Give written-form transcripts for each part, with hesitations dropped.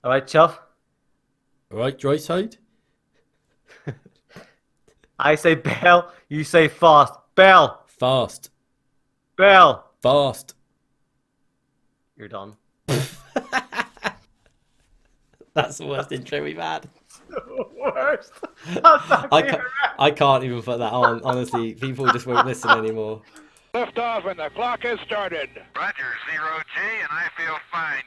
All right, Chuff. All right, DRYSIDE. I say bell, you say fast. Bell, Fast. bell. Fast. You're done. That's the worst intro we've had. Worst. That's I actually can't, I can't even put that on. Honestly, people just won't listen anymore. Lift off and the clock has started. Roger, 0G, and I feel fine.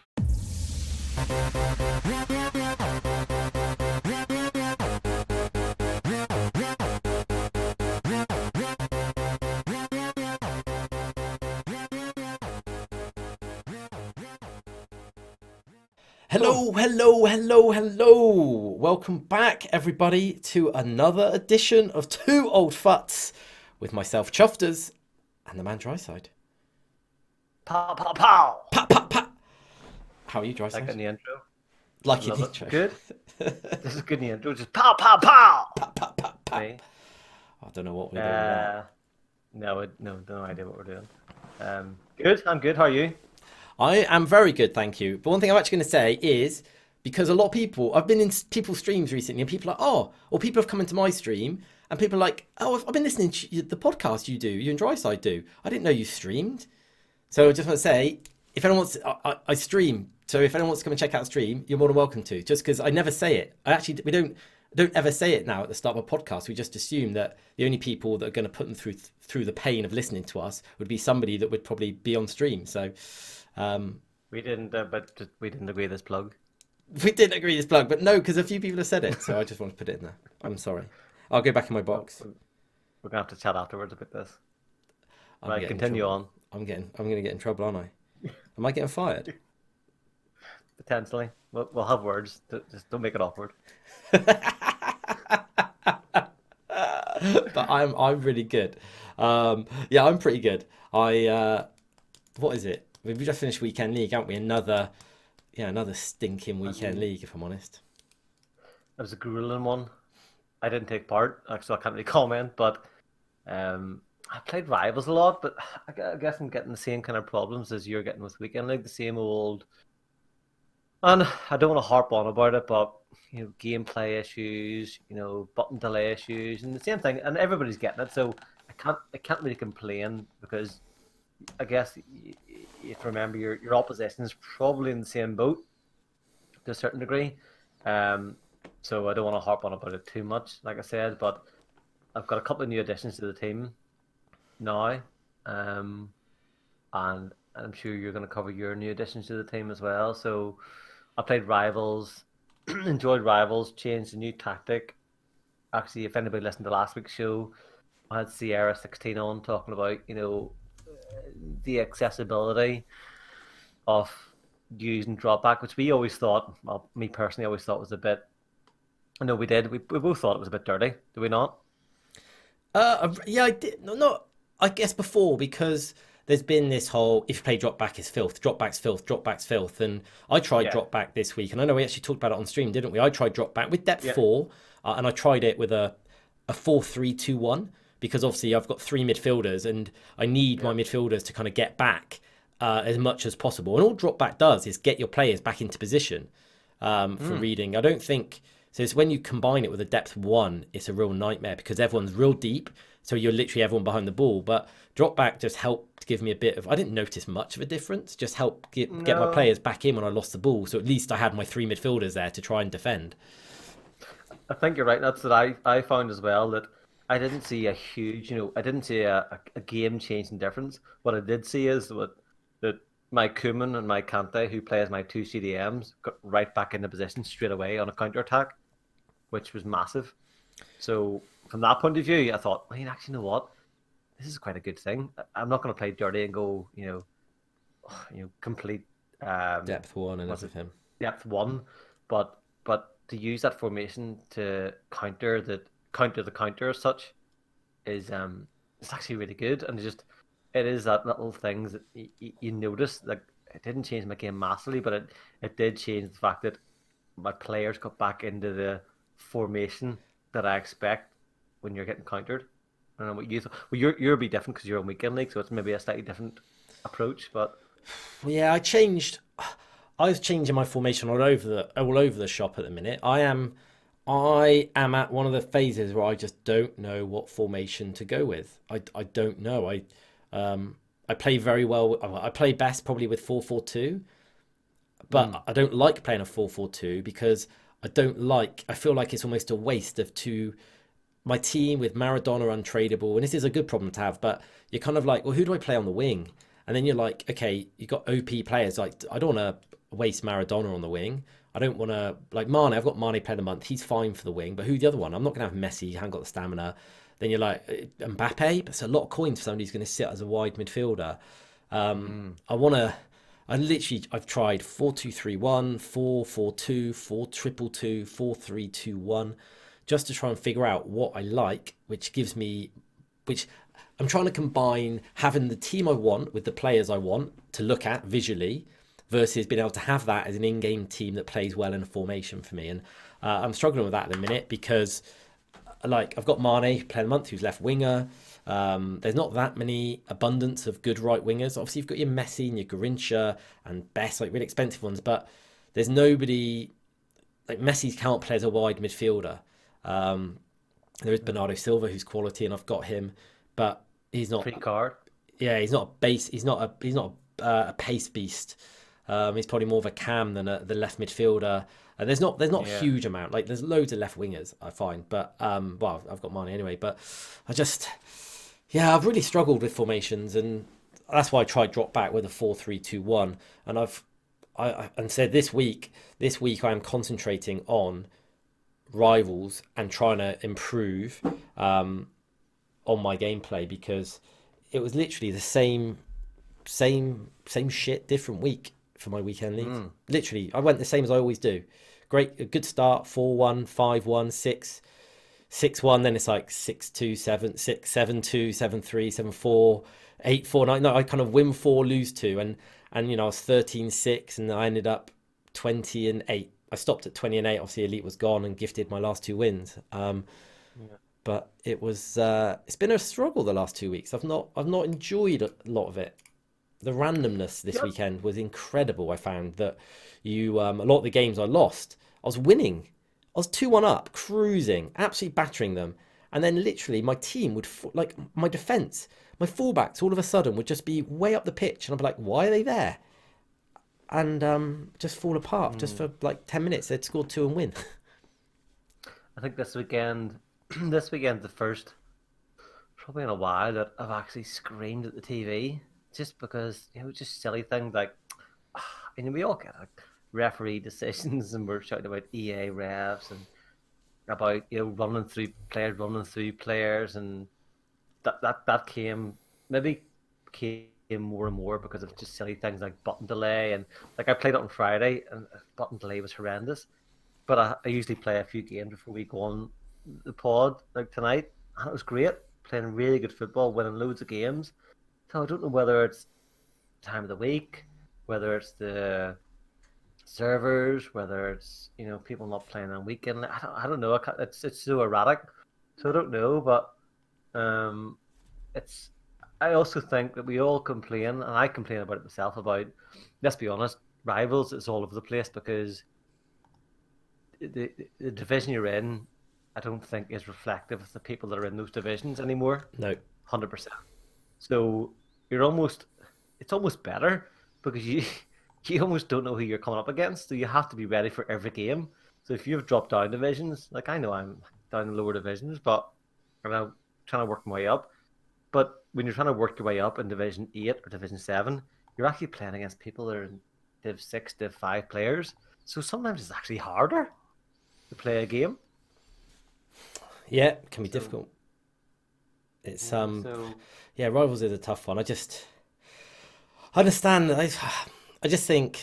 Hello, hello, hello, hello. Welcome back, everybody, to another edition of Two Old Futs with myself, CHUFFSTERS, and the man DRYSIDE. pow, pow, pow. Pat, pat, pat. How are you, Like in DRYSIDE? the intro. Like in Love the it. intro. Good. This is good in the intro. Just pow, pow, pow. Pat, pat, pat, pat. Me. I don't know what we're doing with that. No idea what we're doing. Good. I'm good. How are you? I am very good, thank you. But one thing I'm actually going to say is because a lot of people, I've been in people's streams recently, and people are like, oh, or people have come into my stream, and people are like, oh, I've been listening to the podcast you and DRYSIDE do. I didn't know you streamed. So I just want to say, if anyone wants, I stream. So if anyone wants to come and check out the stream, you're more than welcome to. Just because I never say it. We don't ever say it now at the start of a podcast. We just assume that the only people that are going to put them through the pain of listening to us would be somebody that would probably be on stream. So. We didn't, we didn't agree this plug. We didn't agree this plug, but no, because a few people have said it, so I just want to put it in there. I'm sorry. I'll go back in my box. We're gonna have to chat afterwards about this. I'm Right, getting in continue trouble. on. I'm going to get in trouble, aren't I? Am I getting fired? Potentially, we'll have words. Just don't make it awkward. But I'm really good. Yeah, I'm pretty good. What is it? We just finished weekend league, haven't we? Another stinking weekend league, if I'm honest. It was a grueling one. I didn't take part, so I can't really comment. But I played rivals a lot, but I guess I'm getting the same kind of problems as you're getting with weekend league. The same old, and I don't want to harp on about it, but gameplay issues, button delay issues, and the same thing. And everybody's getting it, so I can't really complain because I guess you have to remember your opposition is probably in the same boat to a certain degree. So I don't want to harp on about it too much, like I said, but I've got a couple of new additions to the team now, and I'm sure you're going to cover your new additions to the team as well. So I played Rivals, enjoyed Rivals, changed a new tactic. Actually, if anybody listened to last week's show, I had Sierra 16 on talking about, the accessibility of using dropback, which we always thought, well, me personally always thought was a bit, I know we did, we both thought it was a bit dirty, do we not? Yeah, I did. No, not. I guess before because there's been this whole if you play drop back is filth, drop back's filth, drop back's filth, and I tried Yeah, drop back this week, and I know we actually talked about it on stream, didn't we? I tried drop back with depth yeah, four, and I tried it with a 4-3-2-1 because obviously I've got three midfielders, and I need yeah. my midfielders to kind of get back as much as possible. And all drop back does is get your players back into position for reading. I don't think so. It's when you combine it with a depth one, it's a real nightmare because everyone's real deep. So you're literally everyone behind the ball. But drop back just helped give me a bit of. I didn't notice much of a difference. Just helped get my No, players back in when I lost the ball. So at least I had my three midfielders there to try and defend. I think you're right. That's what I found as well, that I didn't see a huge, I didn't see a game-changing difference. What I did see is that my Koeman and my Kante, who play as my two CDMs, got right back into position straight away on a counter-attack, which was massive. So from that point of view, I thought, actually, you know what? This is quite a good thing. I'm not going to play dirty and go, complete Depth one and was it everything. depth one, but to use that formation to counter the counter as such is it's actually really good, and it is that little things that you notice. Like, it didn't change my game massively, but it did change the fact that my players got back into the formation that I expect when you're getting countered. I don't know what you thought. Well, you're a bit different because you're on weekend league, so it's maybe a slightly different approach. But Well, yeah, I changed. I was changing my formation all over the shop at the minute. I am at one of the phases where I just don't know what formation to go with. I don't know. I play very well. I play best probably with 4-4-2, but I don't like playing a 4-4-2 because I feel like it's almost a waste of two. My team with Maradona untradeable, and this is a good problem to have, but you're kind of like, well, who do I play on the wing? And then you're like, okay, you got OP players. Like, I don't want to waste Maradona on the wing. I don't want to, like Mane, I've got Mane player of the month. He's fine for the wing, but who's the other one? I'm not going to have Messi. He hasn't got the stamina. Then you're like, Mbappe, but it's a lot of coins for somebody who's going to sit as a wide midfielder. I've tried 4-2-3-1, 4-4-2, 4-2-2-2, 4-3-2-1, just to try and figure out what I like, which I'm trying to combine having the team I want with the players I want to look at visually versus being able to have that as an in-game team that plays well in a formation for me. And I'm struggling with that at the minute because I've got Mane, player of the month, who's left winger. There's not that many abundance of good right wingers. Obviously, you've got your Messi and your Garrincha and Best, like really expensive ones, but there's nobody like Messi can't play as a wide midfielder. There is Bernardo Silva, who's quality, and I've got him, but he's not Free card. Yeah, he's not a base. He's not a pace beast. He's probably more of a cam than the left midfielder. And there's not a huge amount. Like there's loads of left wingers I find, but well, I've got Mane anyway. But I've really struggled with formations, and that's why I tried drop back with a 4-3-2-1. And I said this week I am concentrating on rivals and trying to improve on my gameplay, because it was literally the same shit, different week for my weekend league. Literally, I went the same as I always do. A good start, 4-1, 5-1, 6-1, then it's like 6-2, 7-6, 7-2, 7-3, 7-4, 8-4, 9. No, I kind of win 4, lose 2, and I was 13-6, and I ended up 20-8. I stopped at 20-8. Obviously, Elite was gone and gifted my last 2 wins. But it's been a struggle the last 2 weeks. I've not enjoyed a lot of it. The randomness this weekend was incredible. I found that a lot of the games I lost, I was winning. I was 2-1 up, cruising, absolutely battering them. And then literally my team would, like my defence, my fullbacks all of a sudden would just be way up the pitch. And I'd be like, why are they there? And just fall apart just for like 10 minutes. They'd score 2 and win. I think this weekend's the first, probably in a while, that I've actually screamed at the TV, just because, just silly things like, we all get like referee decisions, and we're shouting about EA refs and about running through players, and that came more and more because of just silly things like button delay. And like I played it on Friday, and button delay was horrendous. But I usually play a few games before we go on the pod, like tonight, and it was great, playing really good football, winning loads of games. So I don't know whether it's time of the week, whether it's the servers, whether it's people not playing on weekend. I don't know. It's so erratic, so I don't know. But it's. I also think that we all complain, and I complain about it myself, about, let's be honest, rivals is all over the place, because the division you're in, I don't think is reflective of the people that are in those divisions anymore. No. 100%. So it's almost better, because you almost don't know who you're coming up against, so you have to be ready for every game. So if you've dropped down divisions, like I know I'm down in lower divisions, but I'm trying to work my way up. But when you're trying to work your way up in Division 8 or Division 7, you're actually playing against people that are in Div 6, Div 5 players. So sometimes it's actually harder to play a game. Yeah, it can be difficult. It's rivals is a tough one. I understand. I just think,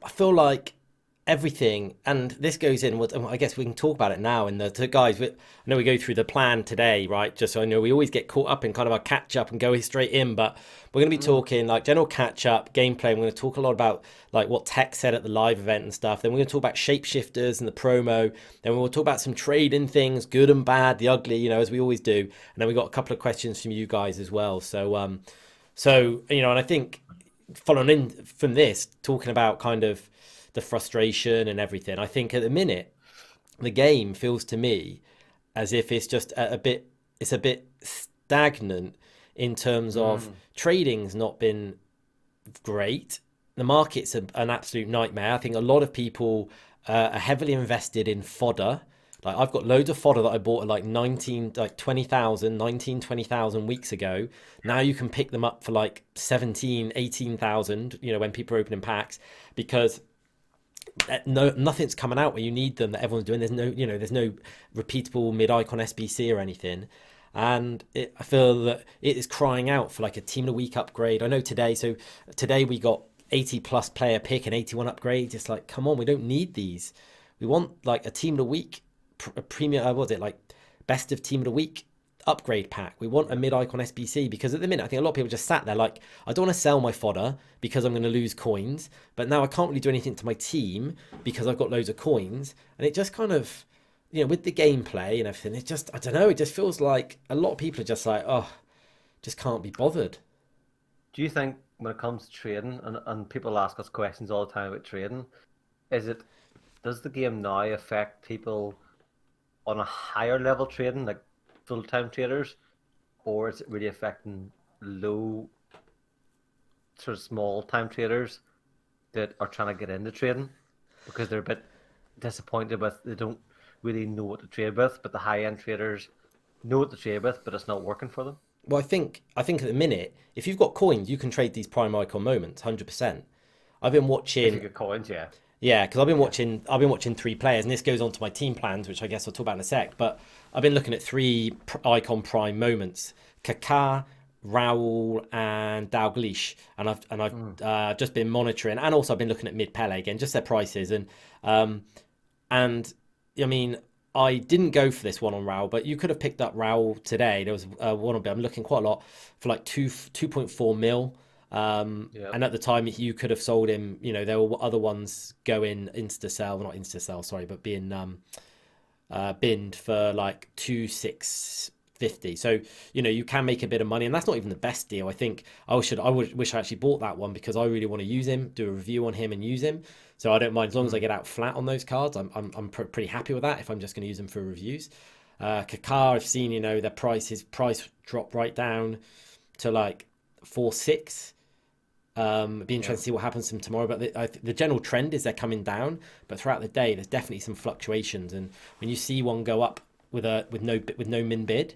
I feel like everything, and this goes in, I guess we can talk about it now. And the guys, I know we go through the plan today, right? Just so I know, we always get caught up in kind of our catch up and go straight in, but we're going to be talking like general catch up, gameplay. We're going to talk a lot about like what Tech said at the live event and stuff. Then we're going to talk about ShapeShifters and the promo. Then we'll talk about some trading things, good and bad, the ugly, as we always do. And then we got a couple of questions from you guys as well. So, and I think following in from this, talking about kind of the frustration and everything, I think at the minute the game feels to me as if it's just it's a bit stagnant in terms of trading's not been great. The market's an absolute nightmare. I think a lot of people are heavily invested in fodder. Like I've got loads of fodder that I bought at like 20,000 weeks ago. Now you can pick them up for like 17, 18,000, when people are opening packs, because nothing's coming out where you need them that everyone's doing. There's no repeatable mid-icon SBC or anything. And I feel that it is crying out for like a team of the week upgrade. I know today we got 80 plus player pick and 81 upgrades. It's like, come on, we don't need these. We want like a team of the week, a premium, what was it, like best of team of the week upgrade pack. We want a mid-icon SBC, because at the minute I think a lot of people just sat there like, I don't want to sell my fodder because I'm going to lose coins, but now I can't really do anything to my team because I've got loads of coins. And it just kind of, with the gameplay and everything, it just, I don't know, it just feels like a lot of people are just like, oh, just can't be bothered. Do you think when it comes to trading, and people ask us questions all the time about trading, does the game now affect people on a higher level trading, like full-time traders, or is it really affecting low, sort of small-time traders that are trying to get into trading because they're a bit disappointed with, they don't really know what to trade with, but the high-end traders know what to trade with, but it's not working for them? Well, I think at the minute, if you've got coins, you can trade these prime icon moments, 100%. I've been watching. If you get coins, yeah. Yeah, because I've been watching three players, and this goes on to my team plans, which I guess I'll talk about in a sec. But I've been looking at three icon prime moments: Kaká, Raul, and Dalglish, and I've just been monitoring, and also I've been looking at mid Pele again, just their prices, and I mean, I didn't go for this one on Raul, but you could have picked up Raul today. There was one of them. I'm looking quite a lot for like 2.4 mil. And at the time you could have sold him, there were other ones going not insta sell, sorry, but being binned for like 2,650. So you can make a bit of money, and that's not even the best deal. I think I wish I actually bought that one, because I really want to use him, do a review on him and use him. So I don't mind, as long as I get out flat on those cards. I'm pretty happy with that if I'm just going to use them for reviews. Kaká, I've seen his price drop right down to like 4.6. It'd be interesting to see what happens to them tomorrow, but the general trend is they're coming down, but throughout the day there's definitely some fluctuations, and when you see one go up with no min bid,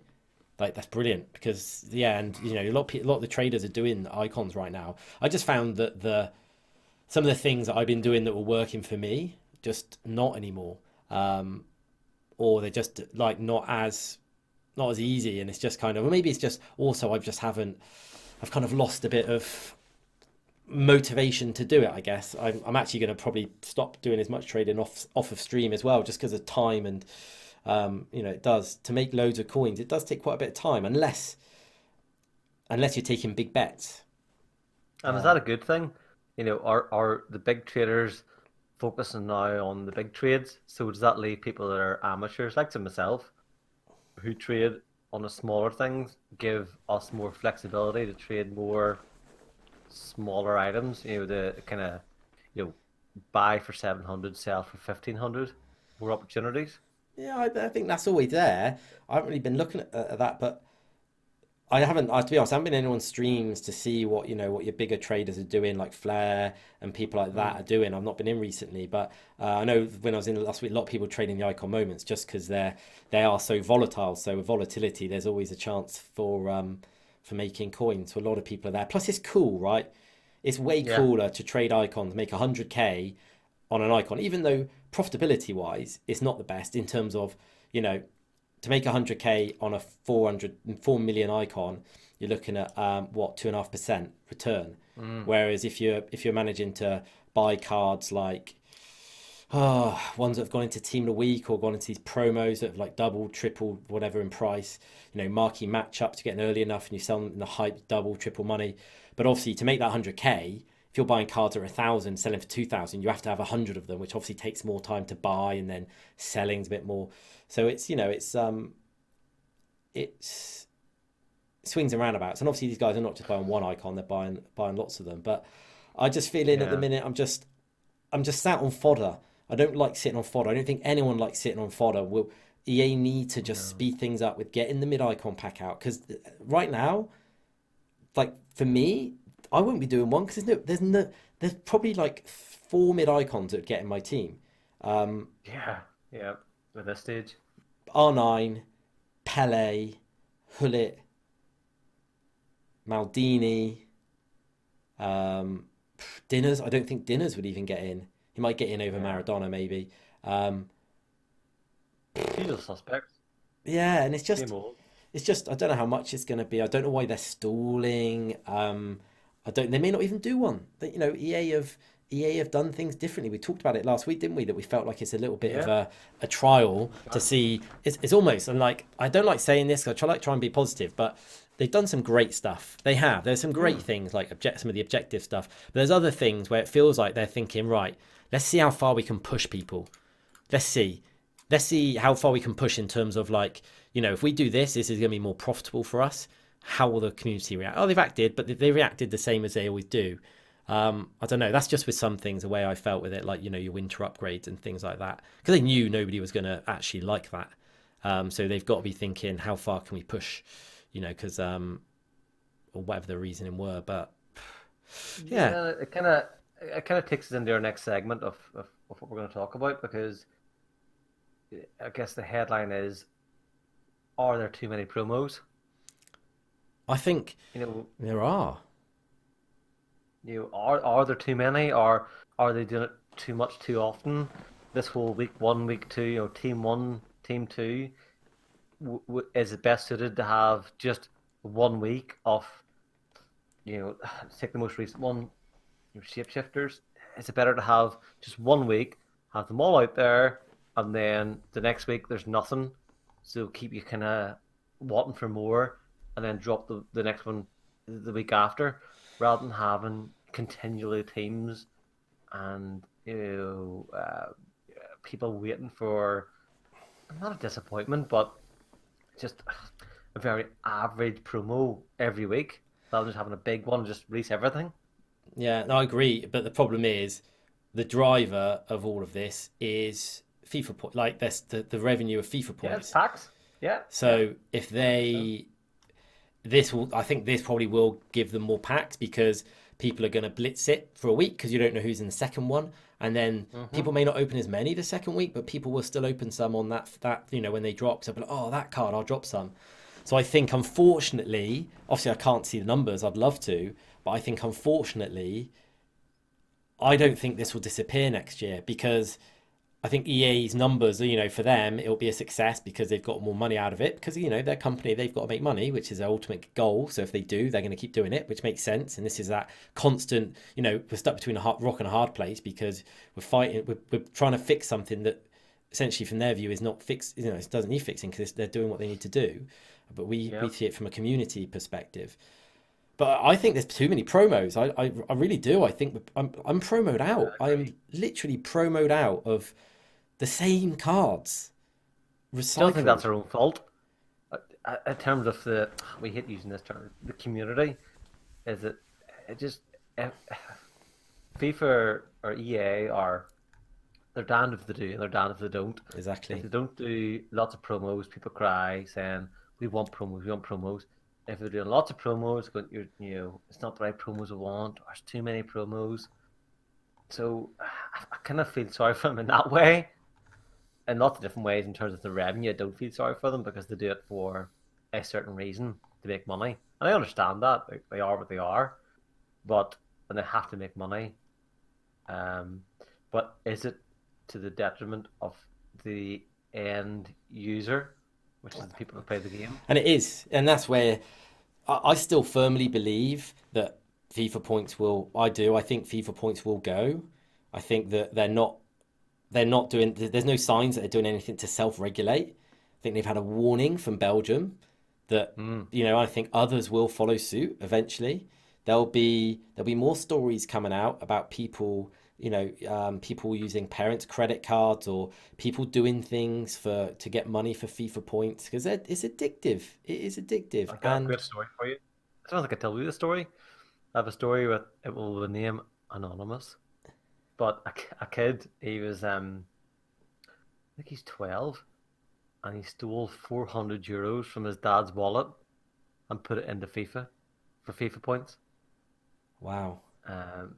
like, that's brilliant, because and a lot of the traders are doing icons right now. I just found that some of the things that I've been doing that were working for me, just not anymore, or they're just like not as easy, and it's just kind of, or maybe it's just also I've kind of lost a bit of motivation to do it. I guess I'm actually going to probably stop doing as much trading off of stream as well, just because of time, and it does, to make loads of coins, it does take quite a bit of time, unless you're taking big bets. And is that a good thing? Are the big traders focusing now on the big trades? So does that leave people that are amateurs, like to myself, who trade on the smaller things, give us more flexibility to trade more smaller items, the kind of, buy for 700, sell for 1,500, more opportunities? Yeah, I think that's always there. I haven't really been looking at that, but I haven't, to be honest, I haven't been in anyone's streams to see what what your bigger traders are doing, like Flair and people like that are doing. I've not been in recently, but I know when I was in last week, a lot of people trading the icon moments, just because they are so volatile. So with volatility, there's always a chance for making coins. So a lot of people are there. Plus, it's cool, right? It's way cooler to trade icons, make 100k on an icon, even though profitability wise, it's not the best in terms of, to make 100k on a 4 million icon, you're looking at 2.5% return. Whereas if you're managing to buy cards like ones that have gone into Team of the Week, or gone into these promos that have like double, triple, whatever in price, marquee matchups, to get in early enough, and you sell them in the hype, double, triple money. But obviously, to make that 100k, if you're buying cards at 1,000, selling for 2,000, you have to have 100 of them, which obviously takes more time to buy, and then selling's a bit more. So it's swings and roundabouts. And obviously these guys are not just buying one icon; they're buying lots of them. But I just feel in at the Yeah. minute. I'm just sat on fodder. I don't like sitting on fodder. I don't think anyone likes sitting on fodder. Will EA need to just No. speed things up with getting the mid icon pack out? Because right now, like for me, I wouldn't be doing one because there's probably like four mid icons that would get in my team. Um, Yeah. Yeah. At this stage. R9, Pele, Hullet, Maldini, um, Dinners. I don't think Dinners would even get in. He might get in over Yeah. Maradona maybe. Um, Usual suspects. yeah, and Same old. it's just I don't know how much it's going to be. I don't know why they're stalling. I don't. They may not even do one. You know, EA have done things differently. We talked about it last week, didn't we? That we felt like it's a little bit of Yeah. a trial to see. It's almost, and like I don't like saying this because I try and be positive, but they've done some great stuff. They have. There's some great things like some of the objective stuff. But there's other things where it feels like they're thinking, right, let's see how far we can push people. Let's see. Let's see how far we can push in terms of like, you know, if we do this, this is going to be more profitable for us. How will the community react? Oh, they've acted, but they reacted the same as they always do. I don't know. That's just with some things the way I felt with it, like, you know, your winter upgrades and things like that, because they knew nobody was going to actually like that. So they've got to be thinking, how far can we push, you know, because or whatever the reasoning were. But yeah, Yeah. It kind of takes us into our next segment of what we're going to talk about because I guess the headline is, are there too many promos? I think You know, there are. are there too many, or are they doing it too much too often? This whole week one, week two, team one, team two, is it best suited to have just 1 week of, let's take the most recent one, shapeshifters? Is it better to have just 1 week, have them all out there, and then the next week there's nothing, so keep you kind of wanting for more, and then drop the next one the week after, rather than having continually teams and people waiting for not a disappointment, but just a very average promo every week, rather than just having a big one and just release everything. Yeah, no, I agree. But the problem is the driver of all of this is FIFA point. Like that's the revenue of FIFA Yeah, it's points. packs. Yeah, yeah, So if 100%. I think this probably will give them more packs because people are going to blitz it for a week because you don't know who's in the second one, and then Hmm. people may not open as many the second week, but people will still open some on that you know when they drop. So, like, oh, that card, I'll drop some. So I think unfortunately, obviously I can't see the numbers. I'd love to, but I think unfortunately, I don't think this will disappear next year because I think EA's numbers, you know, for them, it'll be a success because they've got more money out of it because, you know, their company, they've got to make money, which is their ultimate goal. So if they do, they're going to keep doing it, which makes sense. And this is that constant, you know, we're stuck between a rock and a hard place because we're fighting, we're trying to fix something that essentially from their view is not fixed, you know, it doesn't need fixing because they're doing what they need to do. But we Yeah. see it from a community perspective. But I think there's too many promos. I really do. I think I'm promoed Yeah, out. I I'm agree. literally promoed out of the same cards Still think that's recycled. our own fault. In terms of we hate using this term, the community, is it just if FIFA or EA are they're damned if they do and they're damned if they don't. If Exactly. they don't do lots of promos, people cry saying we want promos, we want promos. If they're doing lots of promos, going it's not the right promos we want, or it's too many promos. So I kind of feel sorry for them in that way, in lots of different ways. In terms of the revenue, I don't feel sorry for them because they do it for a certain reason, to make money, and I understand that they are what they are, but and they have to make money. Um, but is it to the detriment of the end user, which is the people that play the game? And it is. And that's where I still firmly believe that FIFA points will, I do. I think FIFA points will go. I think that they're not doing, there's no signs that they're doing anything to self-regulate. I think they've had a warning from Belgium that, Mm. you know, I think others will follow suit eventually. There'll be more stories coming out about people people using parents' credit cards or people doing things to get money for FIFA points because it's addictive. It is addictive. I got a great story for you. I don't think I tell you the story. I have a story with it will name anonymous, but a kid. He was I think he's 12, and he stole 400 euros from his dad's wallet and put it into FIFA for FIFA points. Wow. Um,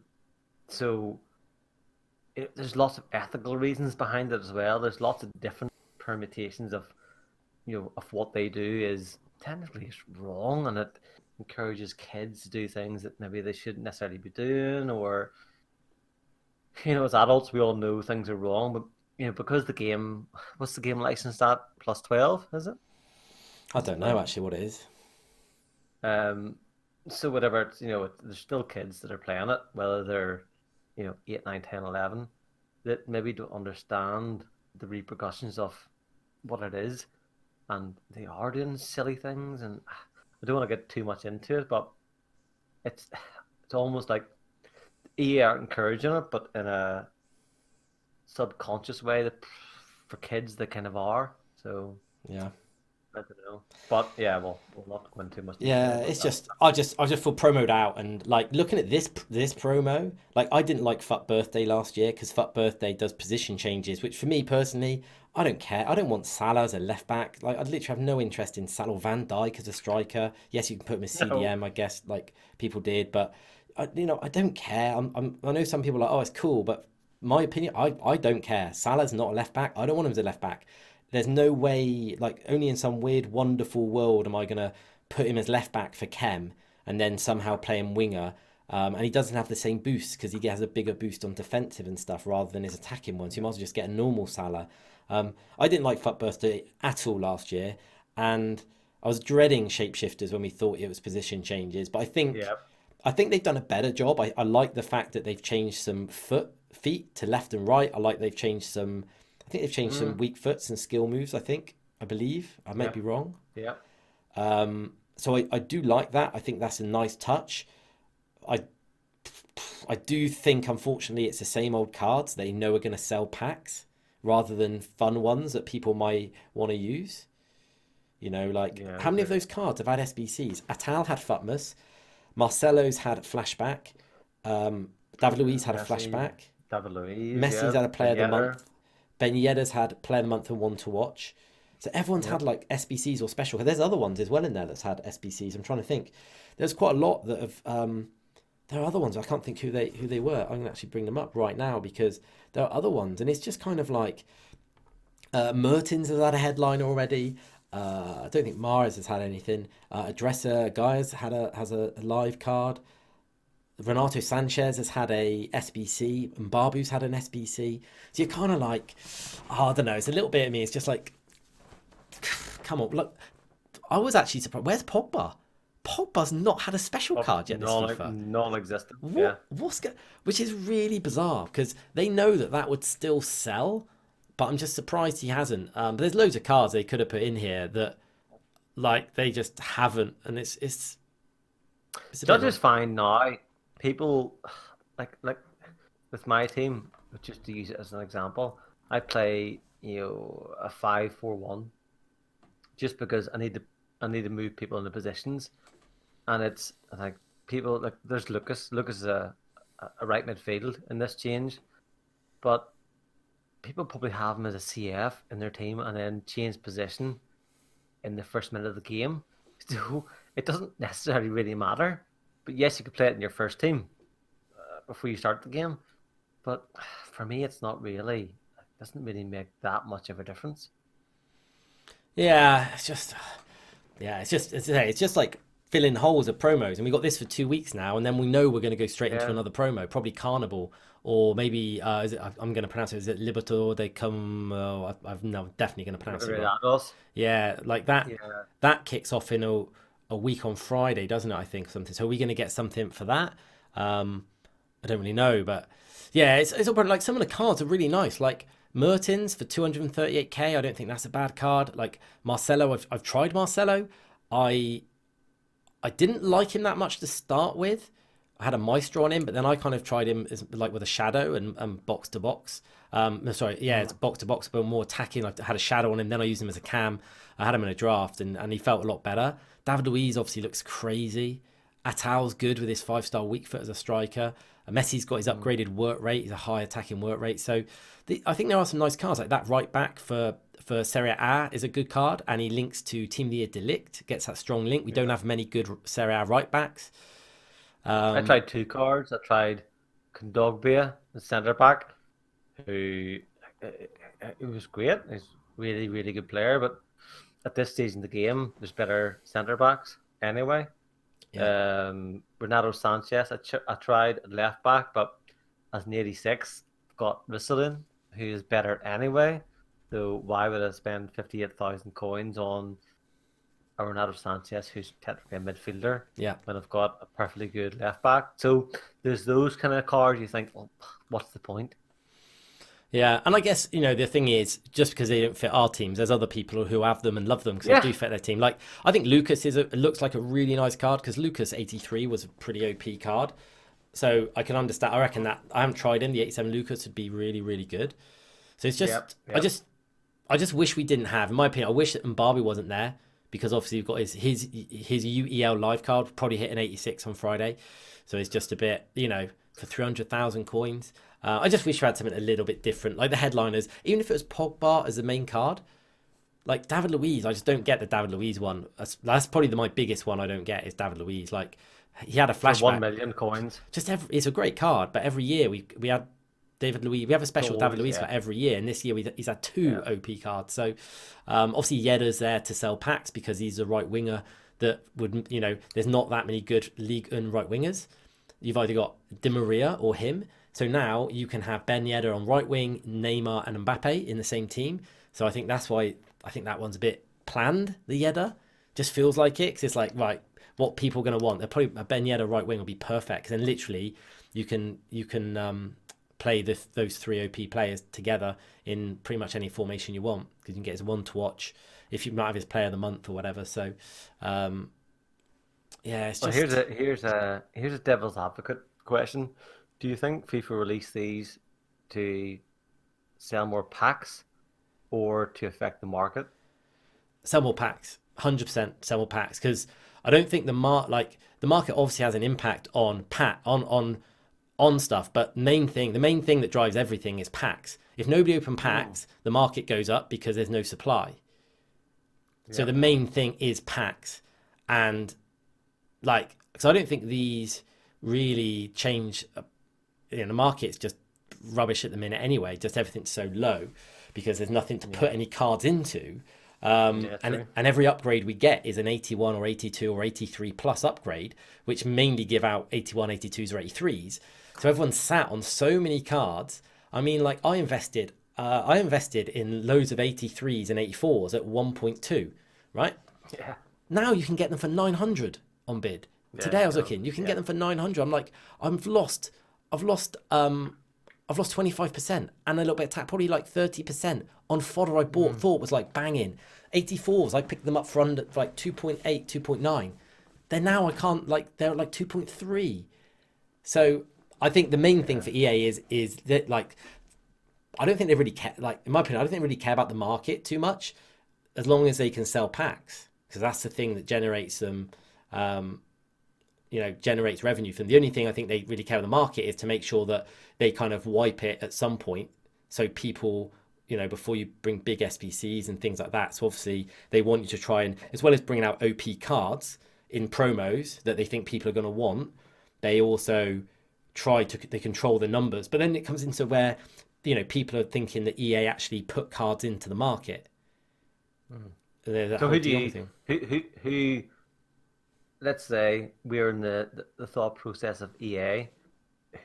so there's lots of ethical reasons behind it as well. There's lots of different permutations of of what they do is technically it's wrong, and it encourages kids to do things that maybe they shouldn't necessarily be doing, or as adults we all know things are wrong, but because the game, what's the game licensed at? Plus 12, is it? I don't know actually what it is. Um, so whatever, there's still kids that are playing it, whether they're 8, 9, 10, 11, that maybe don't understand the repercussions of what it is, and they are doing silly things, and I don't want to get too much into it, but it's almost like EA are encouraging it, but in a subconscious way that for kids they kind of are. So Yeah. I don't know, but yeah, we'll not go into too much detail Yeah, about it's that. just I just feel promoed out and like looking at this promo, like I didn't like Fut Birthday last year because Fut Birthday does position changes, which for me personally, I don't care. I don't want Salah as a left back. Like I literally have no interest in Salah or Van Dijk as a striker. Yes, you can put him as No, CDM, I guess, like people did, but I don't care. I know some people are like, oh, it's cool, but my opinion, I don't care. Salah's not a left back. I don't want him as a left back. There's no way, like, only in some weird, wonderful world am I going to put him as left back for Kem and then somehow play him winger. And he doesn't have the same boost because he has a bigger boost on defensive and stuff rather than his attacking one. So you might as well just get a normal Salah. I didn't like Fut Birthday at all last year. And I was dreading Shapeshifters when we thought it was position changes. But yeah, I think they've done a better job. I like the fact that they've changed some feet to left and right. I think they've changed some weak foots and skill moves, I believe. I might yeah, be wrong. yeah, So I do like that. I think that's a nice touch. I I do think, unfortunately, it's the same old cards they know are going to sell packs rather than fun ones that people might want to use. Like, yeah. I how many of agree. those cards have had SBCs? Atal had Futmas. Marcelo's had Flashback. David Luiz had a Messi, Flashback. David Luiz, Messi's yeah, had a Player of the Benyetta, Month. Ben Yedder's had Player of the Month and One to Watch. So everyone's yeah. had like SBCs or special. There's other ones as well in there that's had SBCs. I'm trying to think. There's quite a lot that have. There are other ones. I can't think who they were. I'm gonna actually bring them up right now because there are other ones, and it's just kind of like Mertens has had a headline already. I don't think Mares has had anything. Dresser Guy's has a live card. Renato Sanchez has had a SBC, and Barbu's had an SBC. So you're kind of like, I don't know. It's a little bit of me. It's just like, come on, look. I was actually surprised. Where's Pogba? Pogba's not had a special Oh, card yet this FIFA. non-existent. Yeah, Which is really bizarre because they know that would still sell, but I'm just surprised he hasn't. But there's loads of cards they could have put in here that, like, they just haven't, and it's a bit judges annoying. find now people like with my team, just to use it as an example, I play a 5-4-1 just because I need to move people into positions, and it's like people like there's Lucas. Lucas is a right midfield in this change, but people probably have him as a CF in their team and then change position in the first minute of the game. So it doesn't necessarily really matter. But yes, you could play it in your first team before you start the game. But for me, it's not really. It doesn't really make that much of a difference. Yeah, it's just like filling holes of promos, and we got this for 2 weeks now, and then we know we're going to go straight into Yeah, another promo, probably Carnival, or maybe I'm going to pronounce it. Is it Libertor? They come. I've no, definitely going to pronounce it whatever wrong. that was. Yeah, like that. Yeah, That kicks off in a week on Friday, doesn't it? I think something. So are we going to get something for that? I don't really know, but yeah, it's all about like some of the cards are really nice. Like Mertens for 238k. I don't think that's a bad card. Like Marcelo, I've tried Marcelo. I I didn't like him that much to start with. had a Maestro on him, but then I kind of tried him as like with a shadow and box to box. It's box to box, but more attacking. I had a shadow on him, then I used him as a cam. I had him in a draft, and he felt a lot better. David Luiz obviously looks crazy. Atal's good with his 5-star weak foot as a striker. Messi's got his upgraded work rate. He's a high attacking work rate. So I think there are some nice cards like that. Right back for Serie A is a good card, and he links to Team of the Year Delict, gets that strong link. We don't have many good Serie A right backs. I tried 2 cards. I tried Kondogbia, the centre back, who it was great. He's a really, really good player, but at this stage in the game, there's better centre backs anyway. Yeah. Renato Sanchez, I tried left back, but as an 86, got DRYSIDE, who is better anyway. So why would I spend 58,000 coins on a Renato Sanchez, who's technically a midfielder, when I've got a perfectly good left back? So there's those kind of cards you think, well, what's the point? Yeah, and I guess, the thing is, just because they don't fit our teams, there's other people who have them and love them because they do fit their team. Like, I think Lucas looks like a really nice card because Lucas 83 was a pretty OP card. So I can understand. I reckon that I haven't tried him. The 87 Lucas would be really, really good. So it's just, I just wish we didn't have, in my opinion, I wish that Mbappe wasn't there because obviously you've got his UEL live card, probably hit an 86 on Friday. So it's just a bit, for 300,000 coins. I just wish we had something a little bit different, like the headliners. Even if it was Pogba as the main card, like David Luiz, I just don't get the David Luiz one. That's probably my biggest one I don't get is David Luiz. Like he had a flashback. For 1 million coins. It's a great card, but every year we had David Luiz. We have a special David Luiz for every year, and this year he's had 2 OP cards. So obviously Yedda's there to sell packs because he's a right winger that would, there's not that many good Ligue 1 right wingers. You've either got Di Maria or him. So now you can have Ben Yedder on right wing, Neymar and Mbappe in the same team. So I think that's why I think that one's a bit planned, the Yedder. Just feels like it, because it's like, right, what people are going to want. They're probably a Ben Yedder right wing will be perfect, because then literally you can play those 3 OP players together in pretty much any formation you want, because you can get his one to watch if you might have his player of the month or whatever. So it's just... Well, here's a devil's advocate question. Do you think FIFA released these to sell more packs or to affect the market? Sell more packs, 100% sell more packs, because I don't think the market obviously has an impact on on stuff, but the main thing that drives everything is packs. If nobody open packs, the market goes up because there's no supply. So the main thing is packs, and because I don't think these really change. The market's just rubbish at the minute anyway. Just everything's so low because there's nothing to put any cards into. And every upgrade we get is an 81 or 82 or 83 plus upgrade, which mainly give out 81, 82s or 83s. So everyone's sat on so many cards. I mean, I invested in loads of 83s and 84s at 1.2, right? Yeah. Now you can get them for 900 on bid. Today I was looking, you can get them for 900. I'm like, I've lost 25% and a little bit of tax, probably 30% on fodder I thought was banging. 84s, I picked them up for under 2.8, 2.9. They're now, they're at 2.3. So I think the main thing for EA is that I don't think they really care, in my opinion, I don't think they really care about the market too much, as long as they can sell packs, because that's the thing that generates them, generates revenue for them. The only thing I think they really care about the market is to make sure that they kind of wipe it at some point. So people, before you bring big SPCs and things like that. So obviously they want you to try and, as well as bringing out OP cards in promos that they think people are going to want, they also they control the numbers. But then it comes into where, people are thinking that EA actually put cards into the market. So who let's say we're in the thought process of EA,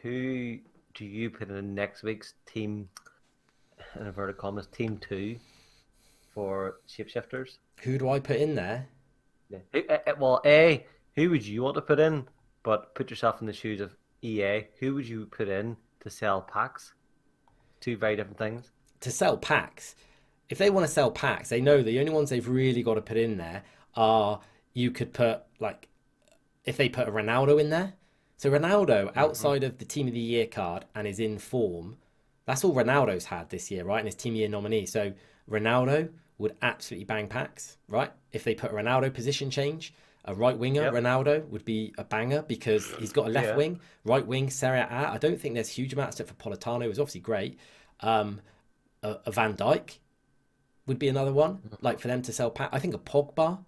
who do you put in next week's team, in inverted commas, team 2 for ShapeShifters? Who do I put in there? Well, who would you want to put in? But put yourself in the shoes of EA. Who would you put in to sell packs? 2 very different things. To sell packs, if they want to sell packs, they know the only ones they've really got to put in there are, you could put if they put a Ronaldo in there. So Ronaldo, outside of the Team of the Year card and is in form, that's all Ronaldo's had this year, right? And his Team of the Year nominee. So Ronaldo would absolutely bang packs, right? If they put a Ronaldo position change, a right winger, Yep. Ronaldo would be a banger because he's got a left Yeah. wing, right wing, Serie A. I don't think there's huge amounts except for Politano, who's obviously great. A Van Dijk would be another one, like for them to sell pack. I think a Pogba.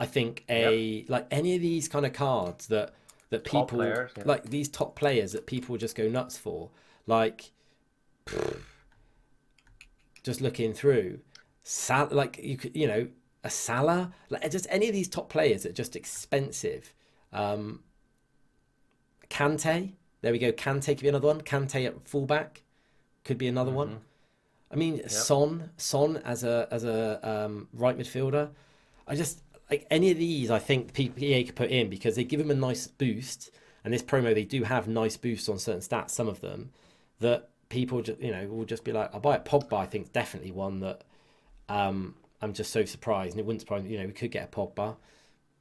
I think like any of these kind of cards that Top people players, yeah. like these top players that people just go nuts for. Like just looking through, like you could, a Salah, like just any of these top players that are just expensive. Kante, there we go. Kante could be another one. Kante at fullback could be another one. I mean, Son as a right midfielder. I just like any of these. I think EA could put in because they give them a nice boost. And this promo, they do have nice boosts on certain stats. Some of them that people just will just be like, I'll buy it. Pogba, I think, is definitely one that I'm just so surprised, and it wouldn't surprise me. We could get a Pogba,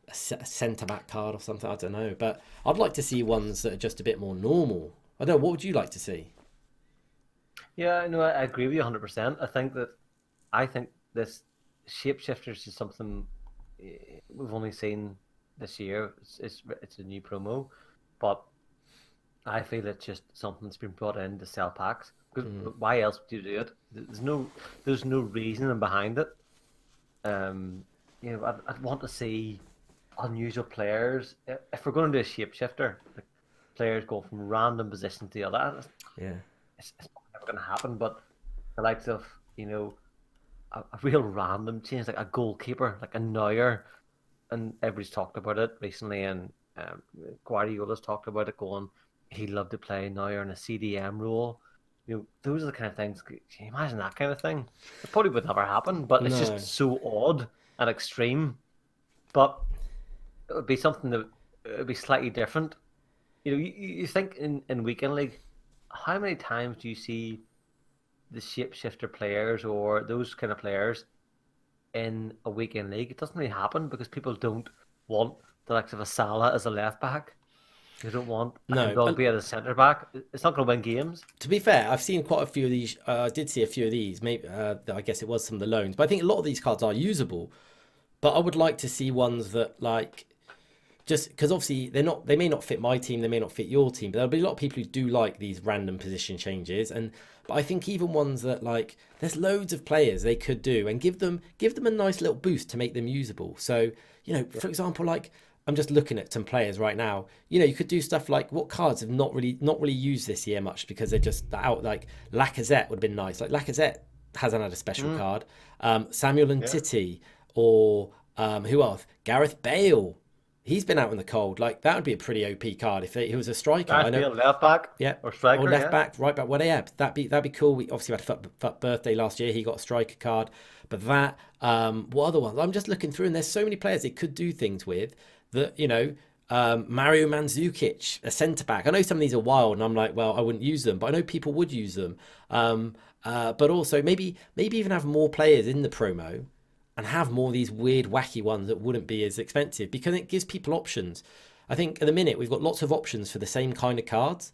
a centre back card or something. I don't know, but I'd like to see ones that are just a bit more normal. I don't know. What would you like to see? Yeah, no, I agree with you 100%. I think this ShapeShifters is something we've only seen this year. It's a new promo, but I feel it's just something that's been brought in to sell packs. Because why else would you do it? There's no reasoning behind it. I'd want to see unusual players. If we're going to do a ShapeShifter, like players go from random position to the other. Yeah. It's never going to happen. But the likes of a real random change, like a goalkeeper, like a Neuer, and everybody's talked about it recently, and Guardiola's talked about it, going he'd love to play Neuer in a CDM role. Those are the kind of things. Can you imagine that kind of thing? It probably would never happen, but it's No. just so odd and extreme. But it would be something that it would be slightly different. You think in Weekend League, how many times do you see the shapeshifter players or those kind of players in a Weekend League? It doesn't really happen because people don't want the likes of a Salah as a left back. They don't want Dogby as a centre back. It's not going to win games. To be fair, I've seen quite a few of these. I did see a few of these. Maybe I guess it was some of the loans, but I think a lot of these cards are usable. But I would like to see ones that like, just because obviously they may not fit my team, they may not fit your team, but there'll be a lot of people who do like these random position changes. But I think even ones that like, there's loads of players they could do and give them a nice little boost to make them usable. So for example, like, I'm just looking at some players right now. You could do stuff like what cards have not really used this year much because they're just out. Like Lacazette would have been nice. Like Lacazette hasn't had a special card. Samuel and Titi, or who else? Gareth Bale. He's been out in the cold. Like that would be a pretty OP card if he was a striker. Gareth Bale, left back, or striker, or left back, right back. Well, yeah, that'd be cool. We obviously had Fut birthday last year. He got a striker card, but that what other ones? I'm just looking through, and there's so many players they could do things with. That Mario Mandzukic, a centre back. I know some of these are wild, and I'm like, well, I wouldn't use them, but I know people would use them. But also maybe even have more players in the promo, and have more of these weird, wacky ones that wouldn't be as expensive because it gives people options. I think at the minute we've got lots of options for the same kind of cards,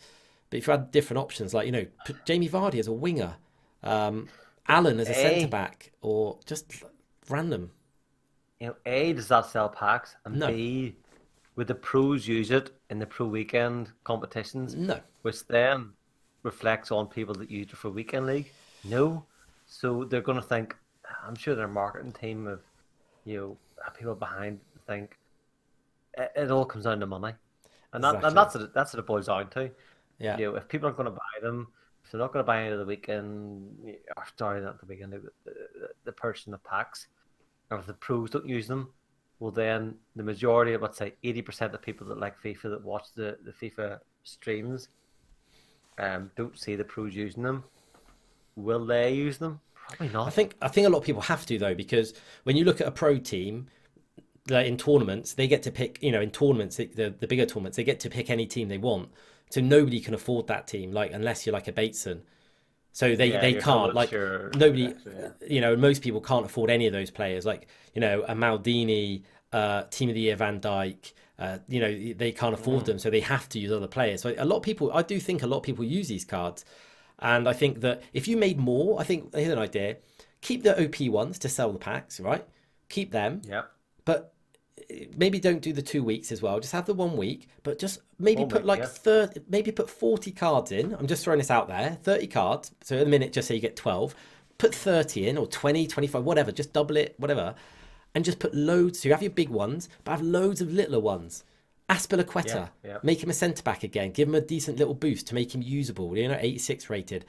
but if you had different options, like put Jamie Vardy as a winger, Alan as a centre back, or just random. A, does that sell packs? And No. B, would the pros use it in the pro weekend competitions? No. Which then reflects on people that use it for Weekend League? No. So they're going to think, I'm sure their marketing team of, people behind think it all comes down to money. And that's what it boils down to. Yeah. If people aren't going to buy them, if they're not going to buy into the weekend, or sorry, not the weekend, the person of packs, or if the pros don't use them, well then the majority of, let's say 80% of people that like FIFA, that watch the FIFA streams, don't see the pros using them. Will they use them? Probably not. I think a lot of people have to though, because when you look at a pro team, like in tournaments, they get to pick, in tournaments, the bigger tournaments, they get to pick any team they want. So nobody can afford that team, like unless you're like a Bateson. So they can't, like nobody, most people can't afford any of those players. Like, a Maldini, Team of the Year Van Dijk, they can't afford them, so they have to use other players. So a lot of people, I do think a lot of people use these cards. And I think that if you made more, I think, here's an idea, keep the OP ones to sell the packs, right? Keep them. Yeah. But maybe don't do the 2 weeks as well. Just have the 1 week, but just maybe put like 40 cards in. I'm just throwing this out there, 30 cards. So at the minute, just say you get 12, put 30 in or 20, 25, whatever, just double it, whatever. And just put loads. So you have your big ones, but have loads of littler ones. Aspilicueta, make him a centre back again. Give him a decent little boost to make him usable. 86 rated.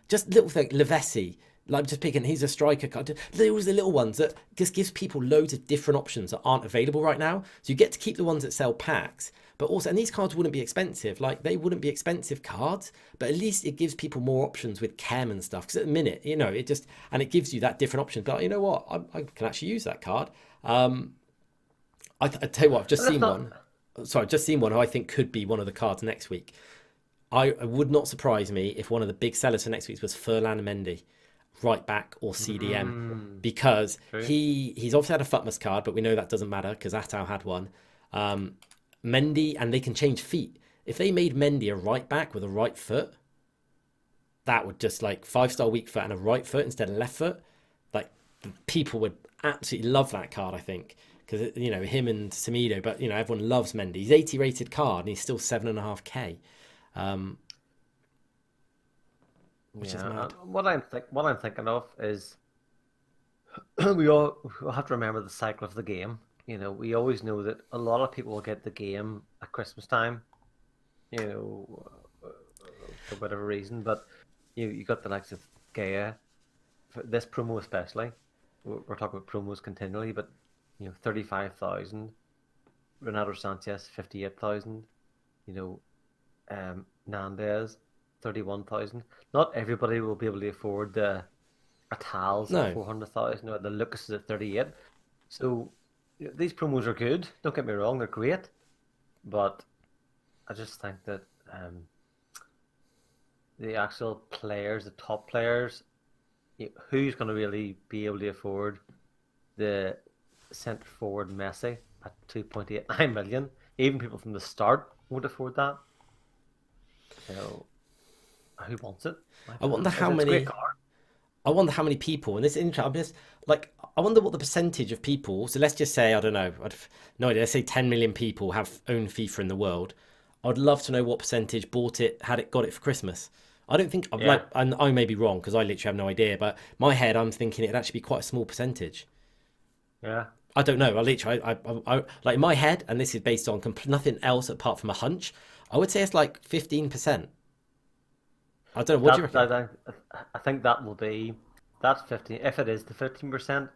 Just little thing, Levesi. Like just picking, he's a striker card. Those are the little ones that just gives people loads of different options that aren't available right now. So you get to keep the ones that sell packs, but also, and these cards wouldn't be expensive. Like they wouldn't be expensive cards, but at least it gives people more options with chem and stuff. Because at the minute, it just, and it gives you that different option. But you know what? I can actually use that card. I tell you what, I've just seen one. Sorry, I've just seen one who I think could be one of the cards next week. It would not surprise me if one of the big sellers for next week was Furlan Mendy, right back or CDM, because he's obviously had a Futmas card, but we know that doesn't matter because Atau had one. Mendy, and they can change feet. If they made Mendy a right back with a right foot, that would just like 5-star weak foot and a right foot instead of left foot. Like people would absolutely love that card, I think. Because, him and Semedo, but, everyone loves Mendy. He's 80 rated card and he's still 7.5k. Which is mad. What I'm thinking of is we'll have to remember the cycle of the game. We always know that a lot of people will get the game at Christmas time, for whatever reason. But you got the likes of Gaia, for this promo especially. We're talking about promos continually, but 35,000. Renato Sanchez, 58,000. Nandez, 31,000. Not everybody will be able to afford the Atals at 400,000 or the Lucas at 38. So these promos are good. Don't get me wrong, they're great. But I just think that the actual players, the top players, who's going to really be able to afford the centre forward Messi at 2.89 million? Even people from the start won't afford that. Who wants it? I wonder how many. I wonder how many people, and this is interesting. I'm just like, I wonder what the percentage of people. So let's just say, I don't know, no idea. Let's say 10 million people own FIFA in the world. I'd love to know what percentage bought it, got it for Christmas. I don't think I may be wrong because I literally have no idea. But my head, I'm thinking it'd actually be quite a small percentage. Yeah. I don't know. I like in my head, and this is based on nothing else apart from a hunch. I would say it's like 15%. I don't know. What do you reckon? I think that's 15. If it is the 15%,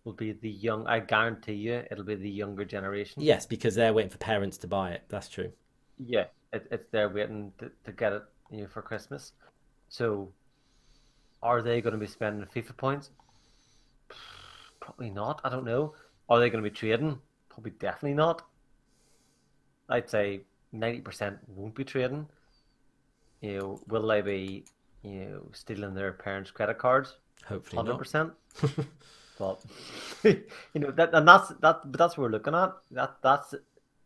will be the young. I guarantee you, it'll be the younger generation. Yes, because they're waiting for parents to buy it. That's true. Yeah, it's they're waiting to get it, for Christmas. So, are they going to be spending FIFA points? Probably not. I don't know. Are they going to be trading? Probably definitely not. I'd say 90% won't be trading. Will they be, stealing their parents' credit cards? Hopefully 100%. But that's what we're looking at. That's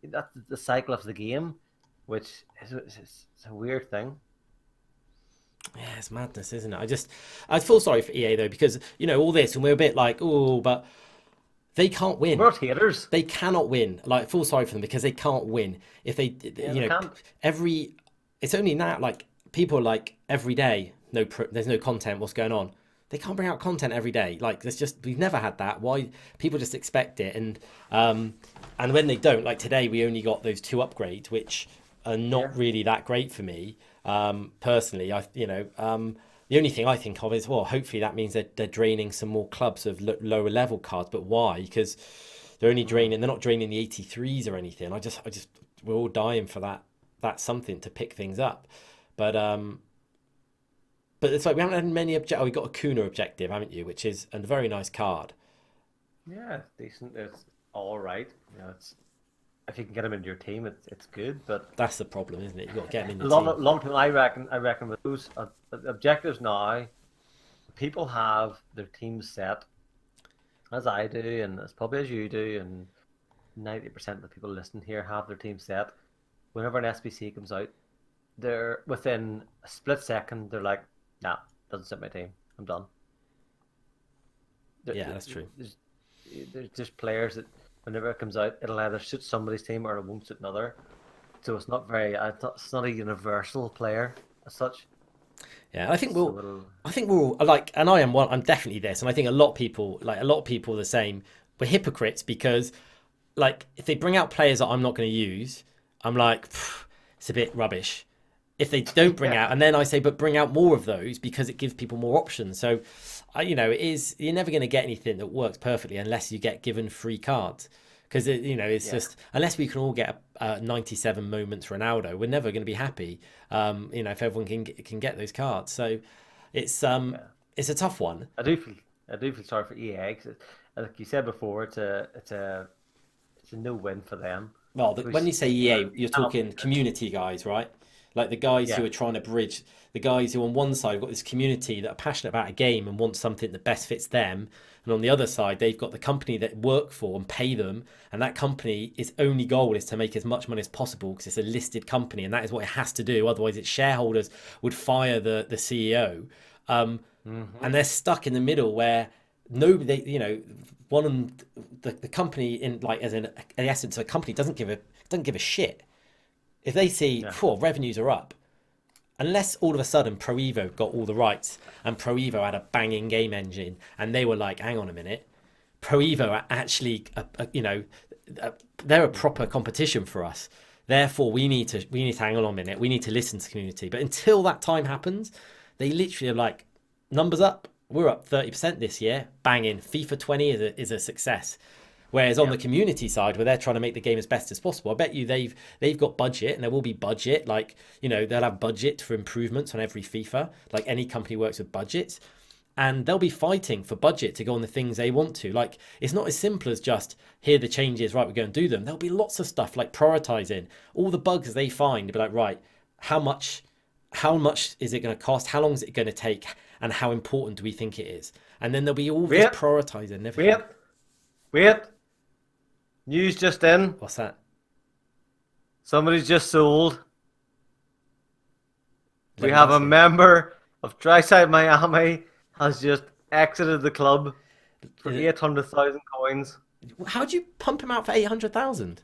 the cycle of the game, which is a weird thing. Yeah, it's madness, isn't it? I feel sorry for EA though, because all this, and we're a bit like, oh, but they can't win. We're haters. They cannot win. Like, I feel sorry for them because they can't win. If they, it's only now, like, people are like, every day, there's no content, what's going on? They can't bring out content every day. Like, we've never had that. Why? People just expect it. And when they don't, like today, we only got those 2 upgrades, which are not really that great for me. Personally, the only thing I think of is, well, hopefully that means they're draining some more clubs of lower level cards. But why? Because they're only draining, they're not draining the 83s or anything. We're all dying for that. That's something to pick things up. But it's like we haven't had many objectives. Oh, we got a Kuna objective, haven't you? Which is a very nice card. Yeah, it's decent. It's all right. It's if you can get him into your team, it's good. But that's the problem, isn't it? You got to get him in your team. Long time, I reckon with those objectives now, people have their teams set, as I do, and as probably as you do, and 90% of the people listening here have their team set. Whenever an SBC comes out, they're within a split second. They're like, "Nah, doesn't suit my team. I'm done." Yeah, that's true. There's just players that whenever it comes out, it'll either suit somebody's team or it won't suit another. So it's not very. It's not a universal player as such. Yeah, I think we'll. So it'll, I think we're all like, and I am one. I'm definitely this, and I think a lot of people, are the same. We're hypocrites because, like, if they bring out players that I'm not going to use, I'm like, it's a bit rubbish. If they don't bring out, and then I say, but bring out more of those because it gives people more options. So, you're never going to get anything that works perfectly unless you get given free cards. Because it's just, unless we can all get a 97 moments Ronaldo, we're never going to be happy. If everyone can get those cards, so it's a tough one. I do feel sorry for EA. 'Cause like you said before, it's a no win for them. Well, when you say EA, you're talking community guys, right? Like the guys who are trying to bridge, the guys who on one side have got this community that are passionate about a game and want something that best fits them. And on the other side, they've got the company that work for and pay them. And that company, its only goal is to make as much money as possible because it's a listed company. And that is what it has to do. Otherwise, its shareholders would fire the CEO. And they're stuck in the middle where nobody, the company in essence, a company doesn't give a shit. If they see, revenues are up, unless all of a sudden Pro Evo got all the rights and Pro Evo had a banging game engine and they were like, hang on a minute, Pro Evo are actually, they're a proper competition for us. Therefore, we need to hang on a minute. We need to listen to the community. But until that time happens, they literally are like, numbers up. We're up 30% this year. Banging. FIFA 20 is a success. Whereas on the community side, where they're trying to make the game as best as possible, I bet you they've got budget, and there will be budget. Like, they'll have budget for improvements on every FIFA. Like any company works with budgets, and they'll be fighting for budget to go on the things they want to. Like, it's not as simple as just here are the changes, right? We're going to do them. There'll be lots of stuff like prioritizing all the bugs they find. They'll be like, right, how much is it going to cost? How long is it going to take? And how important do we think it is? And then there'll be all this prioritizing. Everything. Wait. News just in. What's that? Somebody's just sold. We have a member of DRYSIDE Miami has just exited the club for 800,000 coins. How'd you pump him out for 800,000?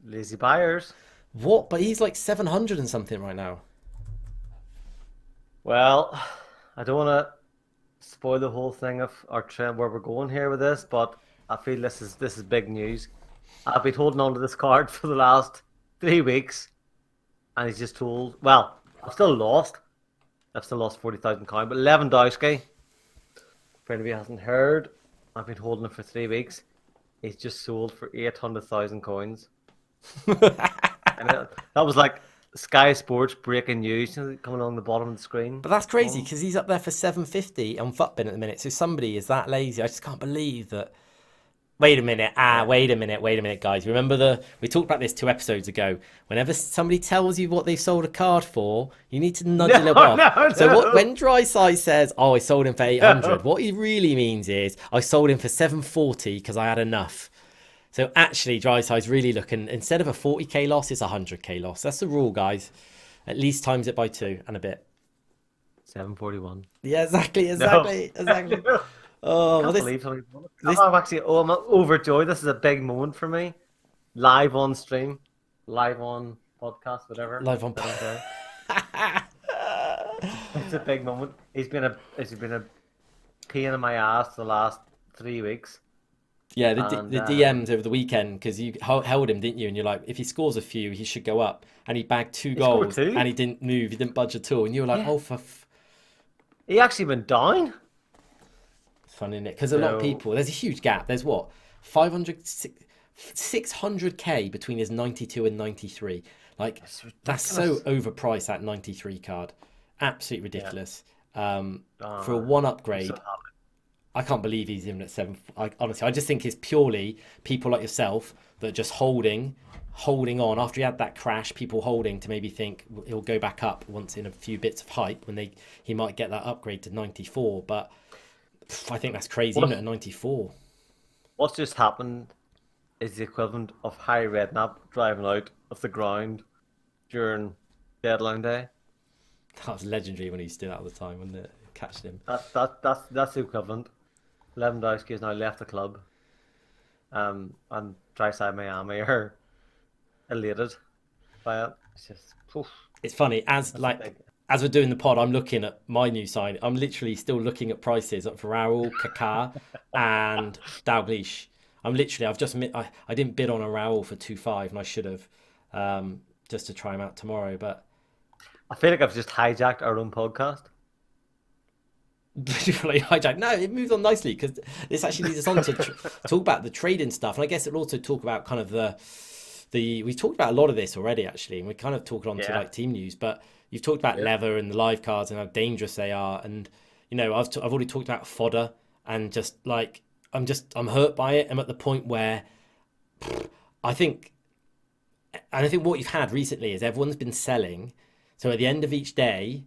Lazy buyers. What? But he's like 700 and something right now. Well, I don't want to spoil the whole thing of our trend where we're going here with this, but I feel this is big news. I've been holding on to this card for the last 3 weeks, and he's just told. Well, I've still lost 40,000 coins, but Lewandowski, for anybody who hasn't heard, I've been holding it for 3 weeks. He's just sold for 800,000 coins. And that was like Sky Sports breaking news coming on the bottom of the screen. But that's crazy because he's up there for 750 on Futbin at the minute. So somebody is that lazy. I just can't believe that. Wait a minute, guys. Remember we talked about this 2 episodes ago. Whenever somebody tells you what they've sold a card for, you need to nudge a little off. No. So when DRYSIDE says, I sold him for 800, what he really means is, I sold him for 740 because I had enough. So actually, DRYSIDE's really looking, instead of a 40k loss, it's a 100k loss. That's the rule, guys. At least times it by 2 and a bit. 741. Yeah, exactly. No. Oh, I can't believe I'm overjoyed. This is a big moment for me. Live on stream, live on podcast, whatever. Live on It's a big moment. He's been a pain in my ass the last 3 weeks. Yeah, the DMs over the weekend, because you held him, didn't you? And you're like, if he scores a few, he should go up. And he bagged 2 goals, and he didn't move, he didn't budge at all. And you were like, he actually went down. Fun, isn't it? Because a lot of people, there's a huge gap. There's 600k between his 92 and 93. Like, that's so overpriced, that 93 card. Absolutely ridiculous. For a 1 upgrade, I can't believe he's even at 7. Honestly, I just think it's purely people like yourself that are just holding on. After he had that crash, people holding to maybe think he'll go back up once in a few bits of hype when he might get that upgrade to 94. But I think that's crazy, even at 94. What's just happened is the equivalent of Harry Redknapp driving out of the ground during deadline day. That was legendary when he stood out all the time, wasn't it? Catched him. That's the equivalent. Lewandowski has now left the club. And DRYSIDE Miami are elated by it. It's just, oof, It's funny that's a big. as we're doing the pod, I'm looking at my new sign. I'm literally still looking at prices for Raul, Kaká, and Dalglish. I didn't bid on a Raul for 2.5, and I should have, just to try him out tomorrow. But I feel like I've just hijacked our own podcast. literally hijacked. No, it moves on nicely because this actually leads us on to talk about the trading stuff, and I guess it'll also talk about kind of the we've talked about a lot of this already actually, and we're kind of talking on to Yeah. like team news, but you've talked about Yeah. leather and the live cards and how dangerous they are, and I've already talked about fodder, and just like I'm hurt by it. I'm at the point where I think what you've had recently is everyone's been selling, so at the end of each day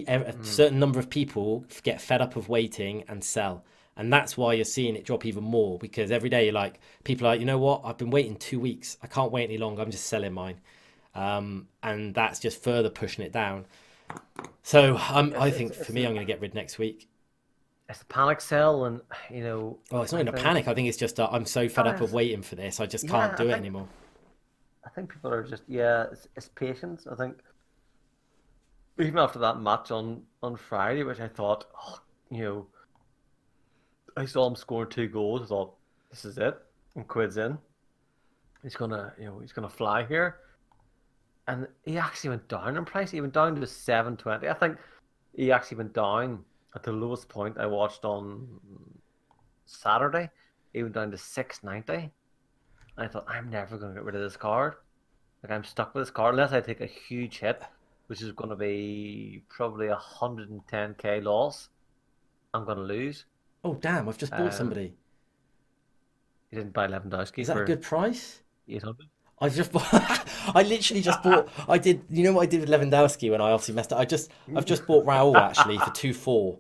a certain number of people get fed up of waiting and sell, and that's why you're seeing it drop even more, because every day you're like, people are like, you know what, I've been waiting 2 weeks, I can't wait any longer, I'm just selling mine. And that's just further pushing it down. So I think for me, I'm going to get rid next week. It's a panic sell, and Oh, it's not I even a think panic. I think it's just I'm so fed up of Yes. waiting for this. I just Yeah, can't I do it think anymore. I think people are just it's patience. I think even after that match on Friday, which I thought, I saw him scoring 2 goals. I thought, this is it, and Quid's in. He's gonna fly here, and he actually went down in price. He went down to 720. I think he actually went down at the lowest point I watched on Saturday. He went down to 690. And I thought, I'm never gonna get rid of this card. Like, I'm stuck with this card unless I take a huge hit, which is going to be probably 110k loss. I'm going to lose. Oh, damn, I've just bought Um, somebody. you didn't buy Lewandowski Is that a for good price? 800. I've just bought, I literally just bought, I did, you know what I did with Lewandowski when I obviously messed up? I've just bought Raul actually for 2.4.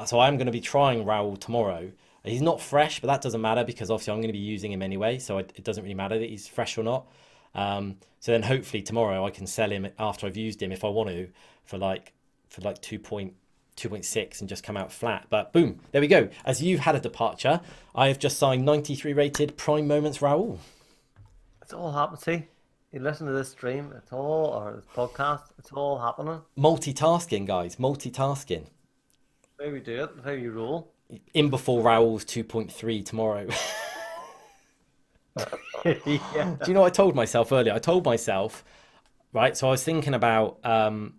So I'm going to be trying Raul tomorrow. He's not fresh, but that doesn't matter because obviously I'm going to be using him anyway. So it doesn't really matter that he's fresh or not. So then hopefully tomorrow I can sell him after I've used him if I want to for like 2.6 and just come out flat. But boom, there we go. As you've had a departure, I have just signed 93 rated Prime Moments Raul. It's all happening. See, you listen to this stream, or this podcast, it's all happening. Multitasking, guys, multitasking. How we do it, how you roll. In before Raul's 2.3 tomorrow. Yeah. Do you know what I told myself earlier? I told myself, right? So I was thinking about, I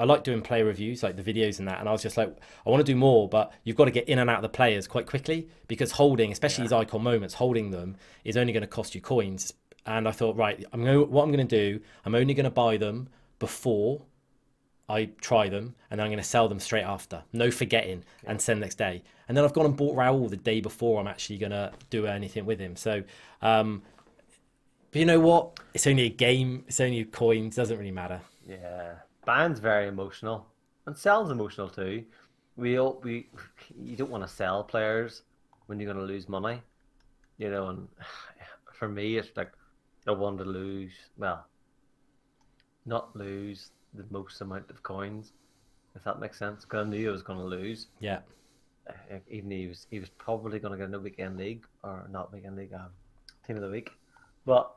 like doing player reviews, like the videos and that. And I was just like, I want to do more, but you've got to get in and out of the players quite quickly because holding, especially these icon moments, holding them is only going to cost you coins. And I thought, right, what I'm going to do, I'm only going to buy them before I try them, and then I'm going to sell them straight after. No forgetting, and send next day. And then I've gone and bought Raul the day before I'm actually going to do anything with him. So, but you know what? It's only a game. It's only coins. Doesn't really matter. Yeah, buying's very emotional, and selling's emotional too. You don't want to sell players when you're going to lose money, And for me, it's like I want to lose. Well, not lose the most amount of coins, if that makes sense. Because I knew I was going to lose. Yeah. Even he was probably going to get in a weekend league or not weekend league, team of the week. But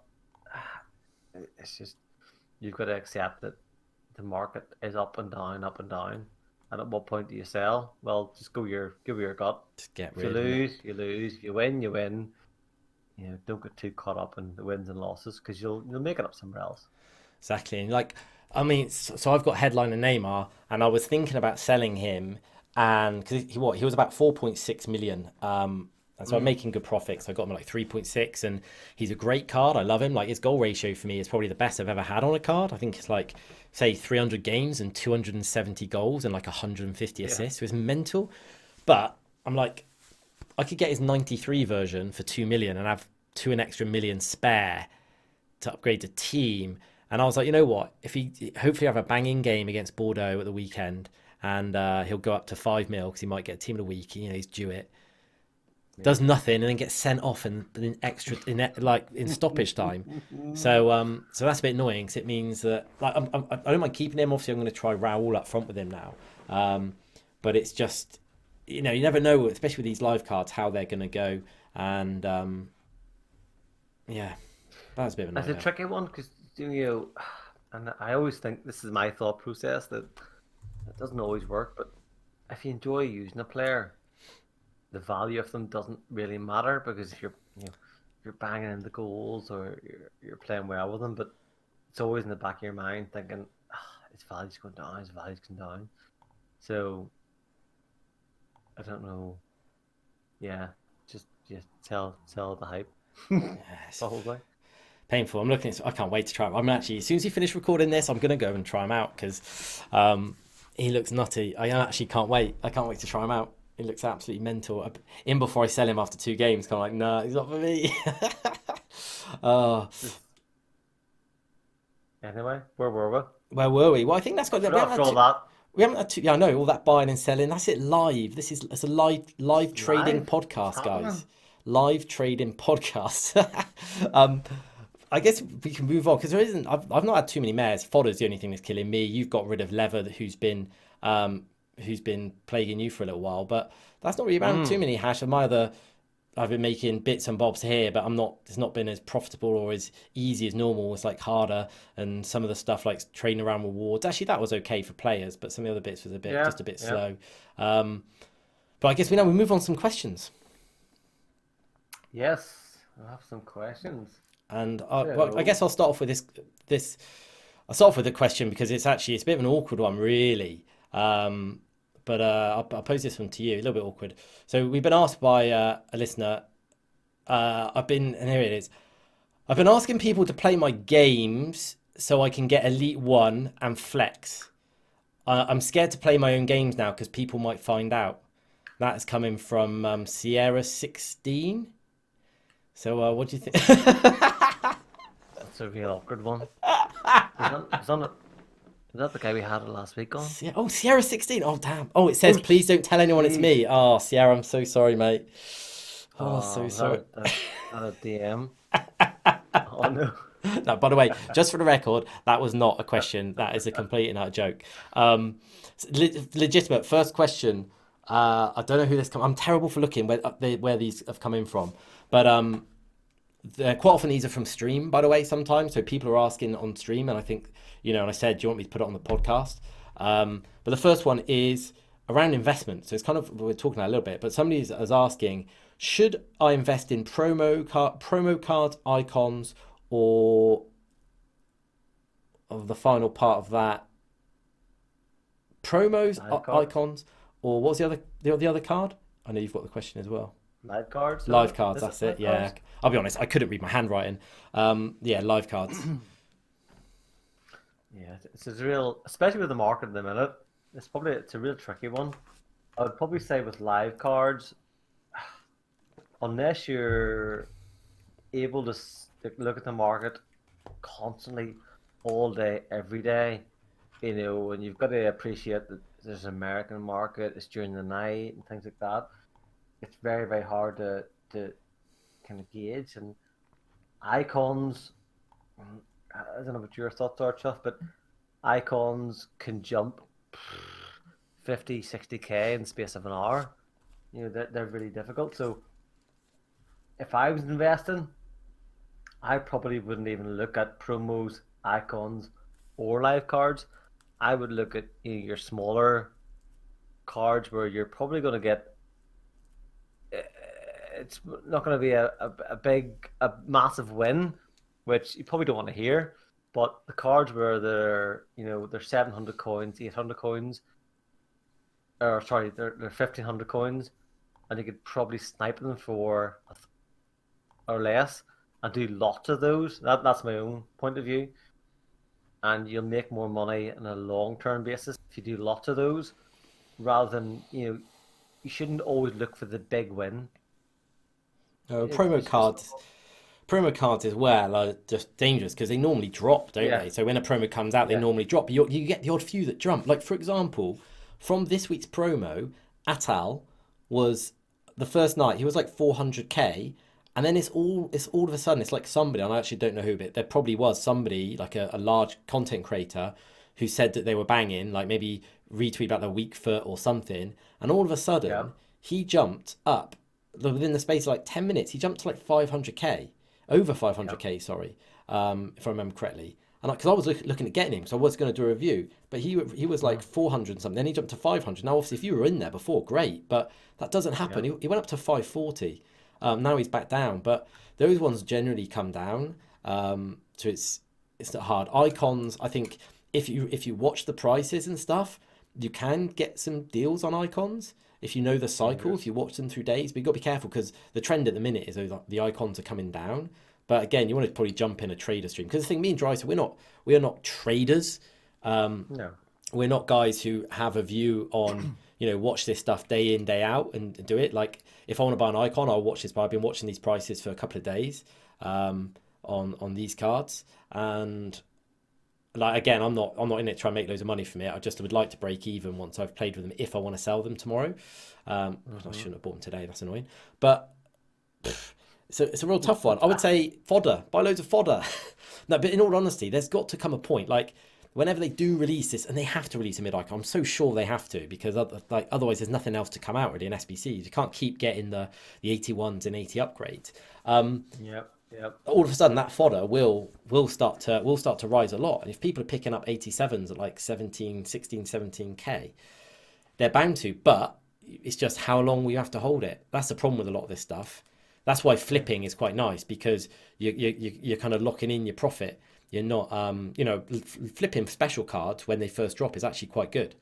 it's just you've got to accept that the market is up and down, up and down. And at what point do you sell? Well, just go with your gut. Just get If rid you of it. lose, you lose. If you win, you win. Don't get too caught up in the wins and losses because you'll make it up somewhere else. Exactly. And like, I mean, so I've got headline and Neymar, and I was thinking about selling him, and because he was about 4.6 million. And so I'm making good profits. I got him at like 3.6, and he's a great card. I love him. Like his goal ratio for me is probably the best I've ever had on a card. I think it's like, say, 300 games and 270 goals and like 150 assists. It was mental. But I'm like, I could get his 93 version for 2 million and have an extra million spare to upgrade the team. And I was like, you know what? If he hopefully have a banging game against Bordeaux at the weekend, and he'll go up to 5 mil because he might get team of the week. He's due it. does nothing, and then gets sent off in stoppage time. So that's a bit annoying because it means that I don't mind keeping him. Obviously, I'm going to try Raul up front with him now. But it's just, you never know, especially with these live cards, how they're going to go. And yeah, that was a bit of a nightmare. It's a tricky one because and I always think this is my thought process that it doesn't always work. But if you enjoy using a player, the value of them doesn't really matter because if you're banging in the goals or you're playing well with them, but it's always in the back of your mind thinking his value's going down, his value's going down. So I don't know. Yeah, just sell the hype. Yes. The whole thing. Painful. I'm looking at. I can't wait to try him. I'm actually, as soon as you finish recording this, I'm gonna go and try him out because he looks nutty. I actually can't wait. I can't wait to try him out. He looks absolutely mental. In before I sell him after 2 games, kind of like, nah, he's not for me. Anyway, where were we? Where were we? Well, I think that's got. After all that, We haven't had to. Yeah, I know all that buying and selling. That's it. Live. It's a live trading podcast, guys. Live trading podcast. I guess we can move on because there isn't. I've not had too many mares. Fodder's the only thing that's killing me. You've got rid of Lever, who's been plaguing you for a little while, but that's not really around too many hash. I've been making bits and bobs here, but it's not been as profitable or as easy as normal. It's like harder, and some of the stuff like trading around rewards. Actually, that was okay for players, but some of the other bits was just a bit slow. But I guess we move on to some questions. yes, I have some questions. And I guess I'll start off with this. I'll start off with a question because it's a bit of an awkward one, really. But I'll pose this one to you, a little bit awkward. So we've been asked by a listener. And here it is. I've been asking people to play my games so I can get Elite 1 and Flex. I'm scared to play my own games now because people might find out. That is coming from Sierra 16. So what do you think? That's a real awkward one. Is that the guy we had last week on? Oh, Sierra 16. Oh, damn. Oh, it says, please don't tell anyone it's me. Oh, Sierra, I'm so sorry, mate. So sorry. Not a DM. Oh, no. No, by the way, just for the record, that was not a question. That is a complete and utter joke. Legitimate. First question. I don't know who this comes. I'm terrible for looking where these have come in from. But quite often these are from stream, by the way, sometimes. So people are asking on stream, and I think, and I said, do you want me to put it on the podcast? But the first one is around investment. So it's kind of, we're talking about a little bit, but somebody is asking, should I invest in promo cards, icons, or of the final part of that, promos, icons, or what's the other card? I know you've got the question as well. Live cards? Live cards, that's it. Yeah. Cards? I'll be honest, I couldn't read my handwriting. Live cards. Yeah, it's a real, especially with the market in the minute, it's a real tricky one. I would probably say with live cards, unless you're able to look at the market constantly, all day, every day, and you've got to appreciate that there's an American market, it's during the night and things like that. It's very, very hard to kind of gauge. And icons, I don't know what your thoughts are, Chuff, but icons can jump 50, 60k in the space of an hour. They're really difficult. So if I was investing, I probably wouldn't even look at promos, icons, or live cards. I would look at your smaller cards where you're probably going to get. It's not going to be a massive win, which you probably don't want to hear. But the cards where they're 700 coins, 800 coins, they're 1500 coins, and you could probably snipe them for or less and do lots of those. That's my own point of view. And you'll make more money on a long-term basis if you do lots of those, rather than you shouldn't always look for the big win. Promo cards as well are just dangerous because they normally drop, don't they? So when a promo comes out, they normally drop. You get the odd few that jump. Like, for example, from this week's promo, Atal was the first night he was like 400k, and then it's all of a sudden it's like somebody, and I actually don't know who, but there probably was somebody like a large content creator who said that they were banging, like maybe retweet about their weak foot or something, and all of a Yeah. sudden he jumped up within the space of like 10 minutes. He jumped to like 500k, over Yeah. 500k, sorry, if I remember correctly. And because I was looking at getting him, so I was going to do a review, but he was like 400 and something. Then he jumped to 500. Now, obviously, if you were in there before, great, but that doesn't happen. Yeah. He went up to 540. Now he's back down, but those ones generally come down. So it's not hard. Icons, I think, if you watch the prices and stuff, you can get some deals on icons if you know the cycle. If you watch them through days, but you got to be careful because the trend at the minute is the icons are coming down. But again, you want to probably jump in a trader stream because the thing, me and DRYSIDE, we are not traders. No. We're not guys who have a view on, watch this stuff day in, day out and do it. Like if I want to buy an icon, I'll watch this, but I've been watching these prices for a couple of days on these cards. And like, again, I'm not in it to try and make loads of money from it. I just would like to break even once I've played with them if I want to sell them tomorrow. I shouldn't have bought them today. That's annoying. But it's a real tough one. I would say fodder. Buy loads of fodder. No, but in all honesty, there's got to come a point, like whenever they do release this, and they have to release a mid icon. I'm so sure they have to because otherwise there's nothing else to come out really in SBCs. You can't keep getting the 81s and 80 upgrades. Yep. Yep. All of a sudden that fodder will start to rise a lot. And if people are picking up 87s at like 16, 17k, they're bound to. But it's just how long we have to hold it. That's the problem with a lot of this stuff. That's why flipping is quite nice because you're kind of locking in your profit. You're not, flipping special cards when they first drop is actually quite good.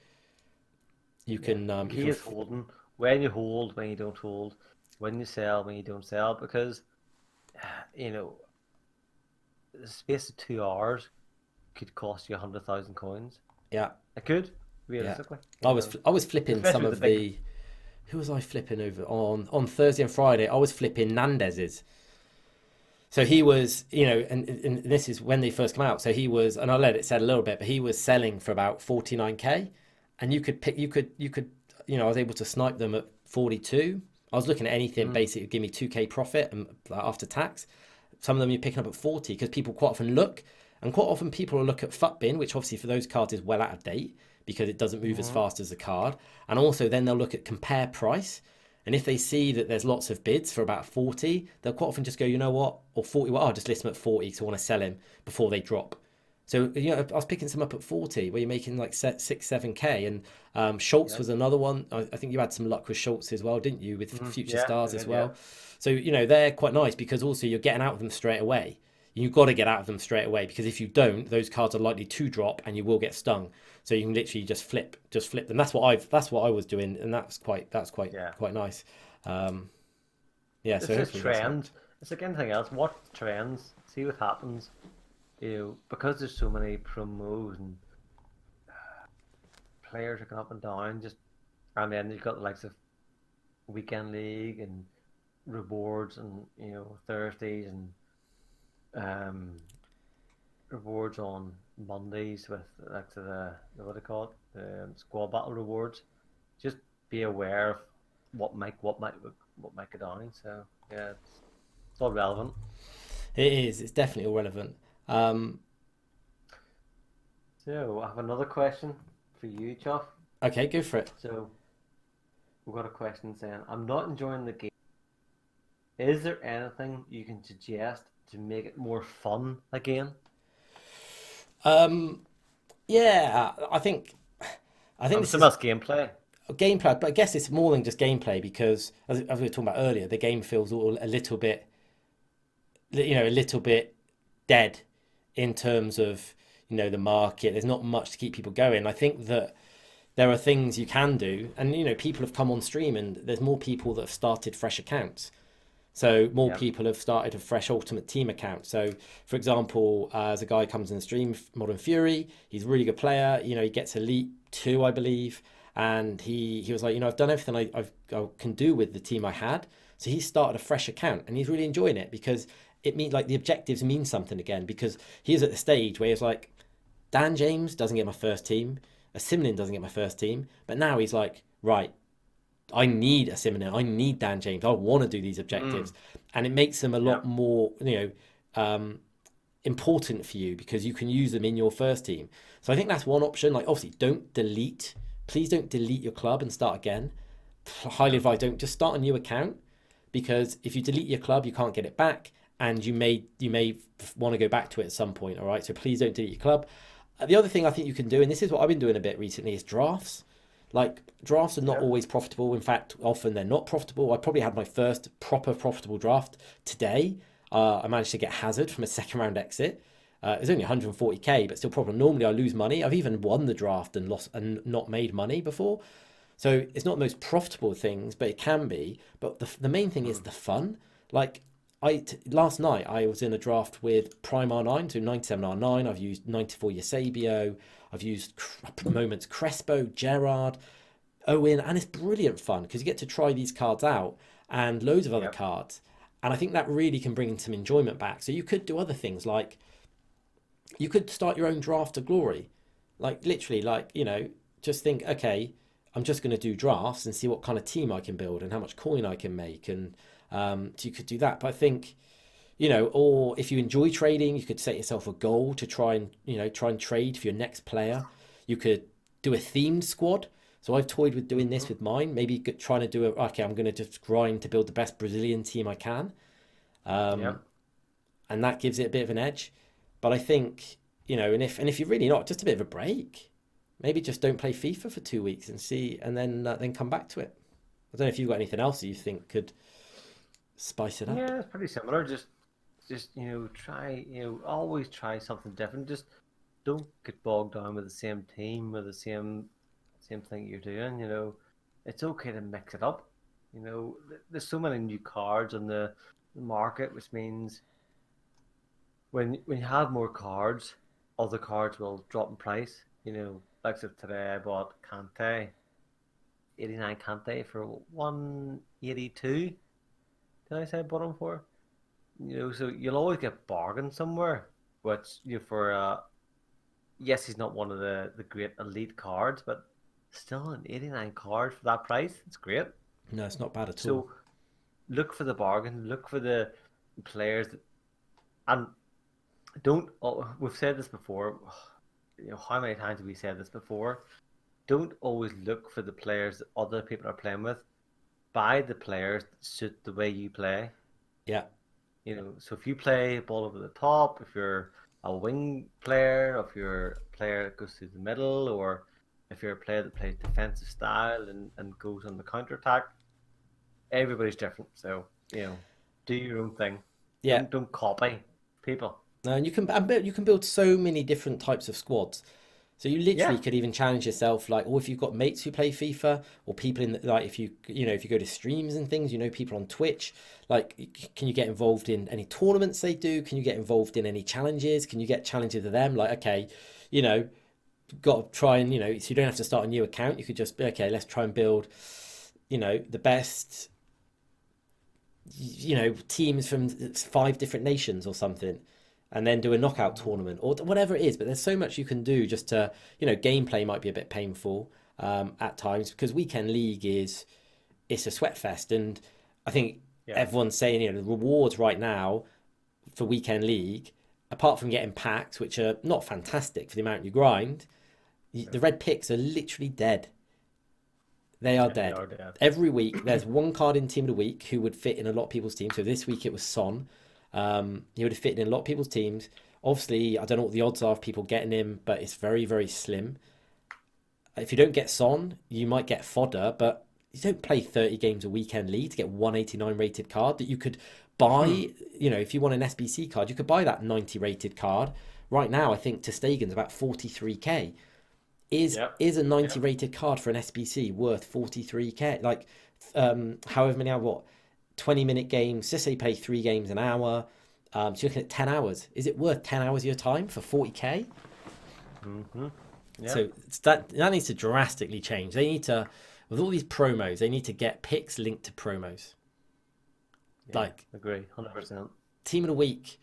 You can. Key is holding when you hold, when you don't hold, when you sell, when you don't sell, because the space of 2 hours could cost you 100,000 coins. Yeah, It could realistically. I was flipping some of the. Who was I flipping over on Thursday and Friday? I was flipping Nandez's. So he was, and this is when they first come out. So he was, and I'll let it set a little bit, but he was selling for about 49k, and you could, I was able to snipe them at 42. I was looking at anything basically give me 2k profit and after tax. Some of them you're picking up at 40 because people quite often look, and quite often people will look at FUTBin, which obviously for those cards is well out of date because it doesn't move as fast as the card. And also then they'll look at compare price. And if they see that there's lots of bids for about 40, they'll quite often just go, you know what, or 40, well, I'll just list them at 40 because I want to sell him before they drop. So, I was picking some up at 40 where you're making like 6, 7k. And Schultz was another one. I think you had some luck with Schultz as well, didn't you, with Future Stars as well. So, they're quite nice because also you're getting out of them straight away. You've got to get out of them straight away because if you don't, those cards are likely to drop and you will get stung. So you can literally just flip them. That's what I was doing, and that's quite nice. It's So just trends. It's like anything else. Watch trends, see what happens. Because there's so many promos and players are going up and down. And then you've got the likes of Weekend League and rewards, and Thursdays and rewards on Mondays with like the what do they call it, the squad battle rewards. Just be aware of what might go down. So yeah, it's all relevant. It is. It's definitely all relevant. So I have another question for you, Chuff. Okay, go for it. So we've got a question saying, I'm not enjoying the game. Is there anything you can suggest to make it more fun again? Yeah, I think this is gameplay. gameplay, but I guess it's more than just gameplay because as we were talking about earlier, the game feels all a little bit dead in terms of the market. There's not much to keep people going. I think that there are things you can do, and people have come on stream, and there's more people that have started fresh accounts. So more people have started a fresh Ultimate Team account. So, for example, as a guy comes in the stream, Modern Fury, he's a really good player. He gets Elite 2, I believe. And he was like, I've done everything I can do with the team I had. So he started a fresh account, and he's really enjoying it because it means like the objectives mean something again. Because he's at the stage where he's like, Dan James doesn't get my first team. A Simlin doesn't get my first team. But now he's like, right, I need a Simonet, I need Dan James, I want to do these objectives, and it makes them a lot more, important for you because you can use them in your first team. So I think that's one option. Like obviously, please don't delete your club and start again. Highly advise, don't just start a new account, because if you delete your club, you can't get it back, and you may want to go back to it at some point. All right, so please don't delete your club. The other thing I think you can do, and this is what I've been doing a bit recently, is drafts. Like drafts are not always profitable. In fact, often they're not profitable. I probably had my first proper profitable draft today. I managed to get Hazard from a second round exit. It was only 140k, but still problem. Normally I lose money. I've even won the draft and lost and not made money before. So it's not the most profitable things, but it can be. But the main thing is the fun. Like last night I was in a draft with Prime R9, so 97 R9. I've used 94 Eusebio. I've used moments Crespo, Gerrard, Owen, and it's brilliant fun because you get to try these cards out and loads of other cards. And I think that really can bring some enjoyment back. So you could do other things, like you could start your own draft to glory. Like literally, like, just think, okay, I'm just going to do drafts and see what kind of team I can build and how much coin I can make. And so you could do that. But I think, or if you enjoy trading, you could set yourself a goal to try and trade for your next player. You could do a themed squad. So I've toyed with doing this with mine. Maybe trying to do okay, I'm going to just grind to build the best Brazilian team I can. And that gives it a bit of an edge. But I think, and if you're really not, just a bit of a break. Maybe just don't play FIFA for 2 weeks and see, and then come back to it. I don't know if you've got anything else that you think could spice it up. Yeah, it's pretty similar. Just try, always try something different. Just don't get bogged down with the same team or the same thing you're doing. It's okay to mix it up. There's so many new cards on the market, which means when you have more cards, other cards will drop in price. Like so today I bought Kante, 89 Kante for 182. Did I say I bought him for? So you'll always get bargains somewhere. Which yes, he's not one of the great elite cards, but still an 89 card for that price. It's great. No, it's not bad at all. So look for the bargain. Look for the players and don't. We've said this before. How many times have we said this before? Don't always look for the players that other people are playing with. Buy the players that suit the way you play. Yeah. So if you play ball over the top, if you're a wing player, if you're a player that goes through the middle, or if you're a player that plays defensive style and goes on the counter attack, everybody's different. So do your own thing. Yeah. Don't copy people. No, and you can build so many different types of squads. So you literally could even challenge yourself, like, or if you've got mates who play FIFA, or people if you go to streams and things, people on Twitch, like, can you get involved in any tournaments they do? Can you get involved in any challenges? Can you get challenges to them? Like, okay, got to try and, so you don't have to start a new account. You could just be, okay, let's try and build, the best, teams from 5 different nations or something. And then do a knockout tournament or whatever it is. But there's so much you can do just to, gameplay might be a bit painful at times because Weekend League it's a sweat fest. And I think everyone's saying, the rewards right now for Weekend League, apart from getting packs, which are not fantastic for the amount you grind, the red picks are literally dead. They are dead. Every week, there's one card in Team of the Week who would fit in a lot of people's teams. So this week it was Son. He would have fitted in a lot of people's teams. Obviously, I don't know what the odds are of people getting him, but it's very, very slim. If you don't get Son, you might get fodder, but you don't play 30 games a Weekend League to get 189 rated card that you could buy. If you want an SBC card, you could buy that 90 rated card. Right now, I think ter Stegen's about 43k. Is a 90 rated card for an SBC worth 43k? Like, however many hours, 20-minute games, just say you play 3 games an hour, so you're looking at 10 hours. Is it worth 10 hours of your time for 40k? So that needs to drastically change. They need to, with all these promos, they need to get picks linked to promos. Agree, 100%. Team of the week,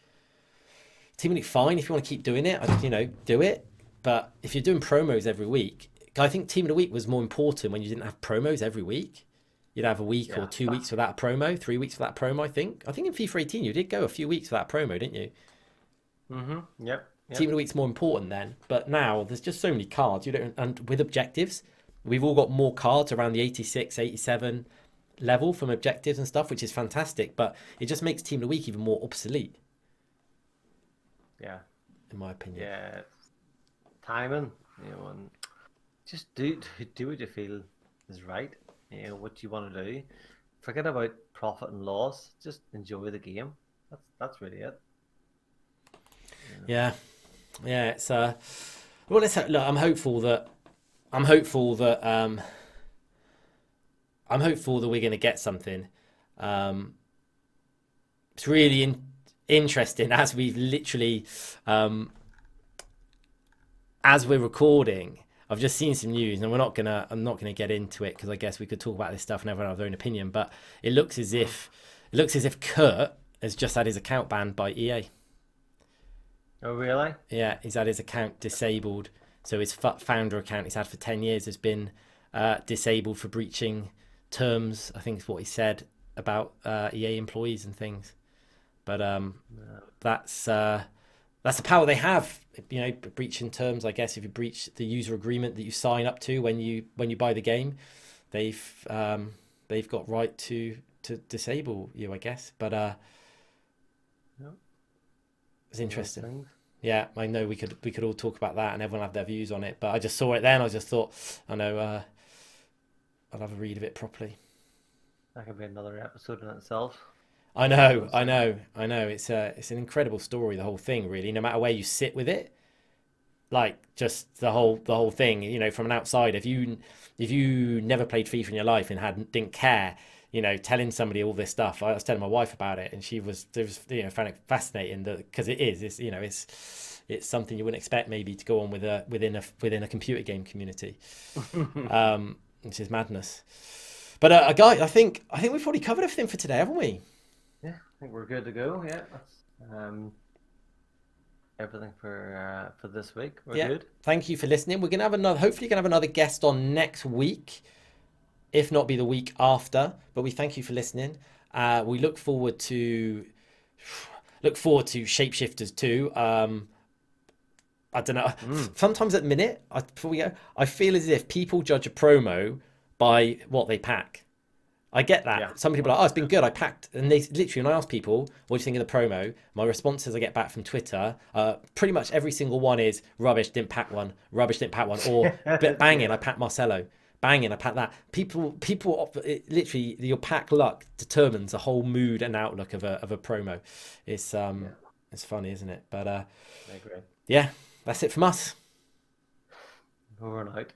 fine if you want to keep doing it, do it. But if you're doing promos every week, I think Team of the Week was more important when you didn't have promos every week. you'd have a week or Yeah. 2 weeks without a promo, 3 weeks without a promo. I think in FIFA 18 you did go a few weeks without a promo, didn't you? Yep. Team of the week's more important then, but now there's just so many cards. You don't, and with objectives, we've all got more cards around the 86, 87 level from objectives and stuff, which is fantastic. But it just makes Team of the Week even more obsolete, Yeah. in my opinion. Yeah. Timing, and just do what you feel is right. What you want to do. Forget about profit and loss. Just enjoy the game. That's really it. Yeah. It's well, look. I'm hopeful that we're going to get something. It's really interesting as we've literally, as we're recording. I've just seen some news, and I'm not gonna get into it because I guess we could talk about this stuff and everyone have their own opinion. But it looks as if Kurt has just had his account banned by EA. Oh, really? Yeah, he's had his account disabled. So his founder account he's had for 10 years has been disabled for breaching terms. I think is what he said about EA employees and things. But that's the power they have. Breaching terms. I guess if you breach the user agreement that you sign up to when you buy the game, they've got right to disable you, I guess. But it's interesting. Yeah, I know we could all talk about that and everyone have their views on it, but I just saw it then. I just thought, I know, I'll have a read of it properly. That could be another episode in itself. I know. It's an incredible story, the whole thing, really. No matter where you sit with it, like just the whole thing. From an outsider, if you never played FIFA in your life and didn't care. Telling somebody all this stuff. I was telling my wife about it, and she found it fascinating because it's something you wouldn't expect maybe to go on within a computer game community, which is madness. But guy, I think we've probably covered everything for today, haven't we? Yeah, I think we're good to go. Yeah, that's everything for this week. We're good. Thank you for listening. We're hopefully gonna have another guest on next week. If not, be the week after. But we thank you for listening. We look forward to Shapeshifters too. I don't know. Sometimes at the minute, before we go, I feel as if people judge a promo by what they pack. I get that. Yeah. Some people are like, it's been good. I packed, and they literally, when I ask people, what do you think of the promo? My responses I get back from Twitter, pretty much every single one is rubbish. Didn't pack one. Rubbish. Didn't pack one. Or banging. I packed Marcelo. Banging, I pack that. People, literally, your pack luck determines the whole mood and outlook of a promo. It's funny, isn't it? But I agree. Yeah, that's it from us. Over and out.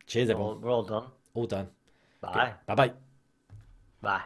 Cheers, everyone. We're all done. All done. Bye. Bye. Bye.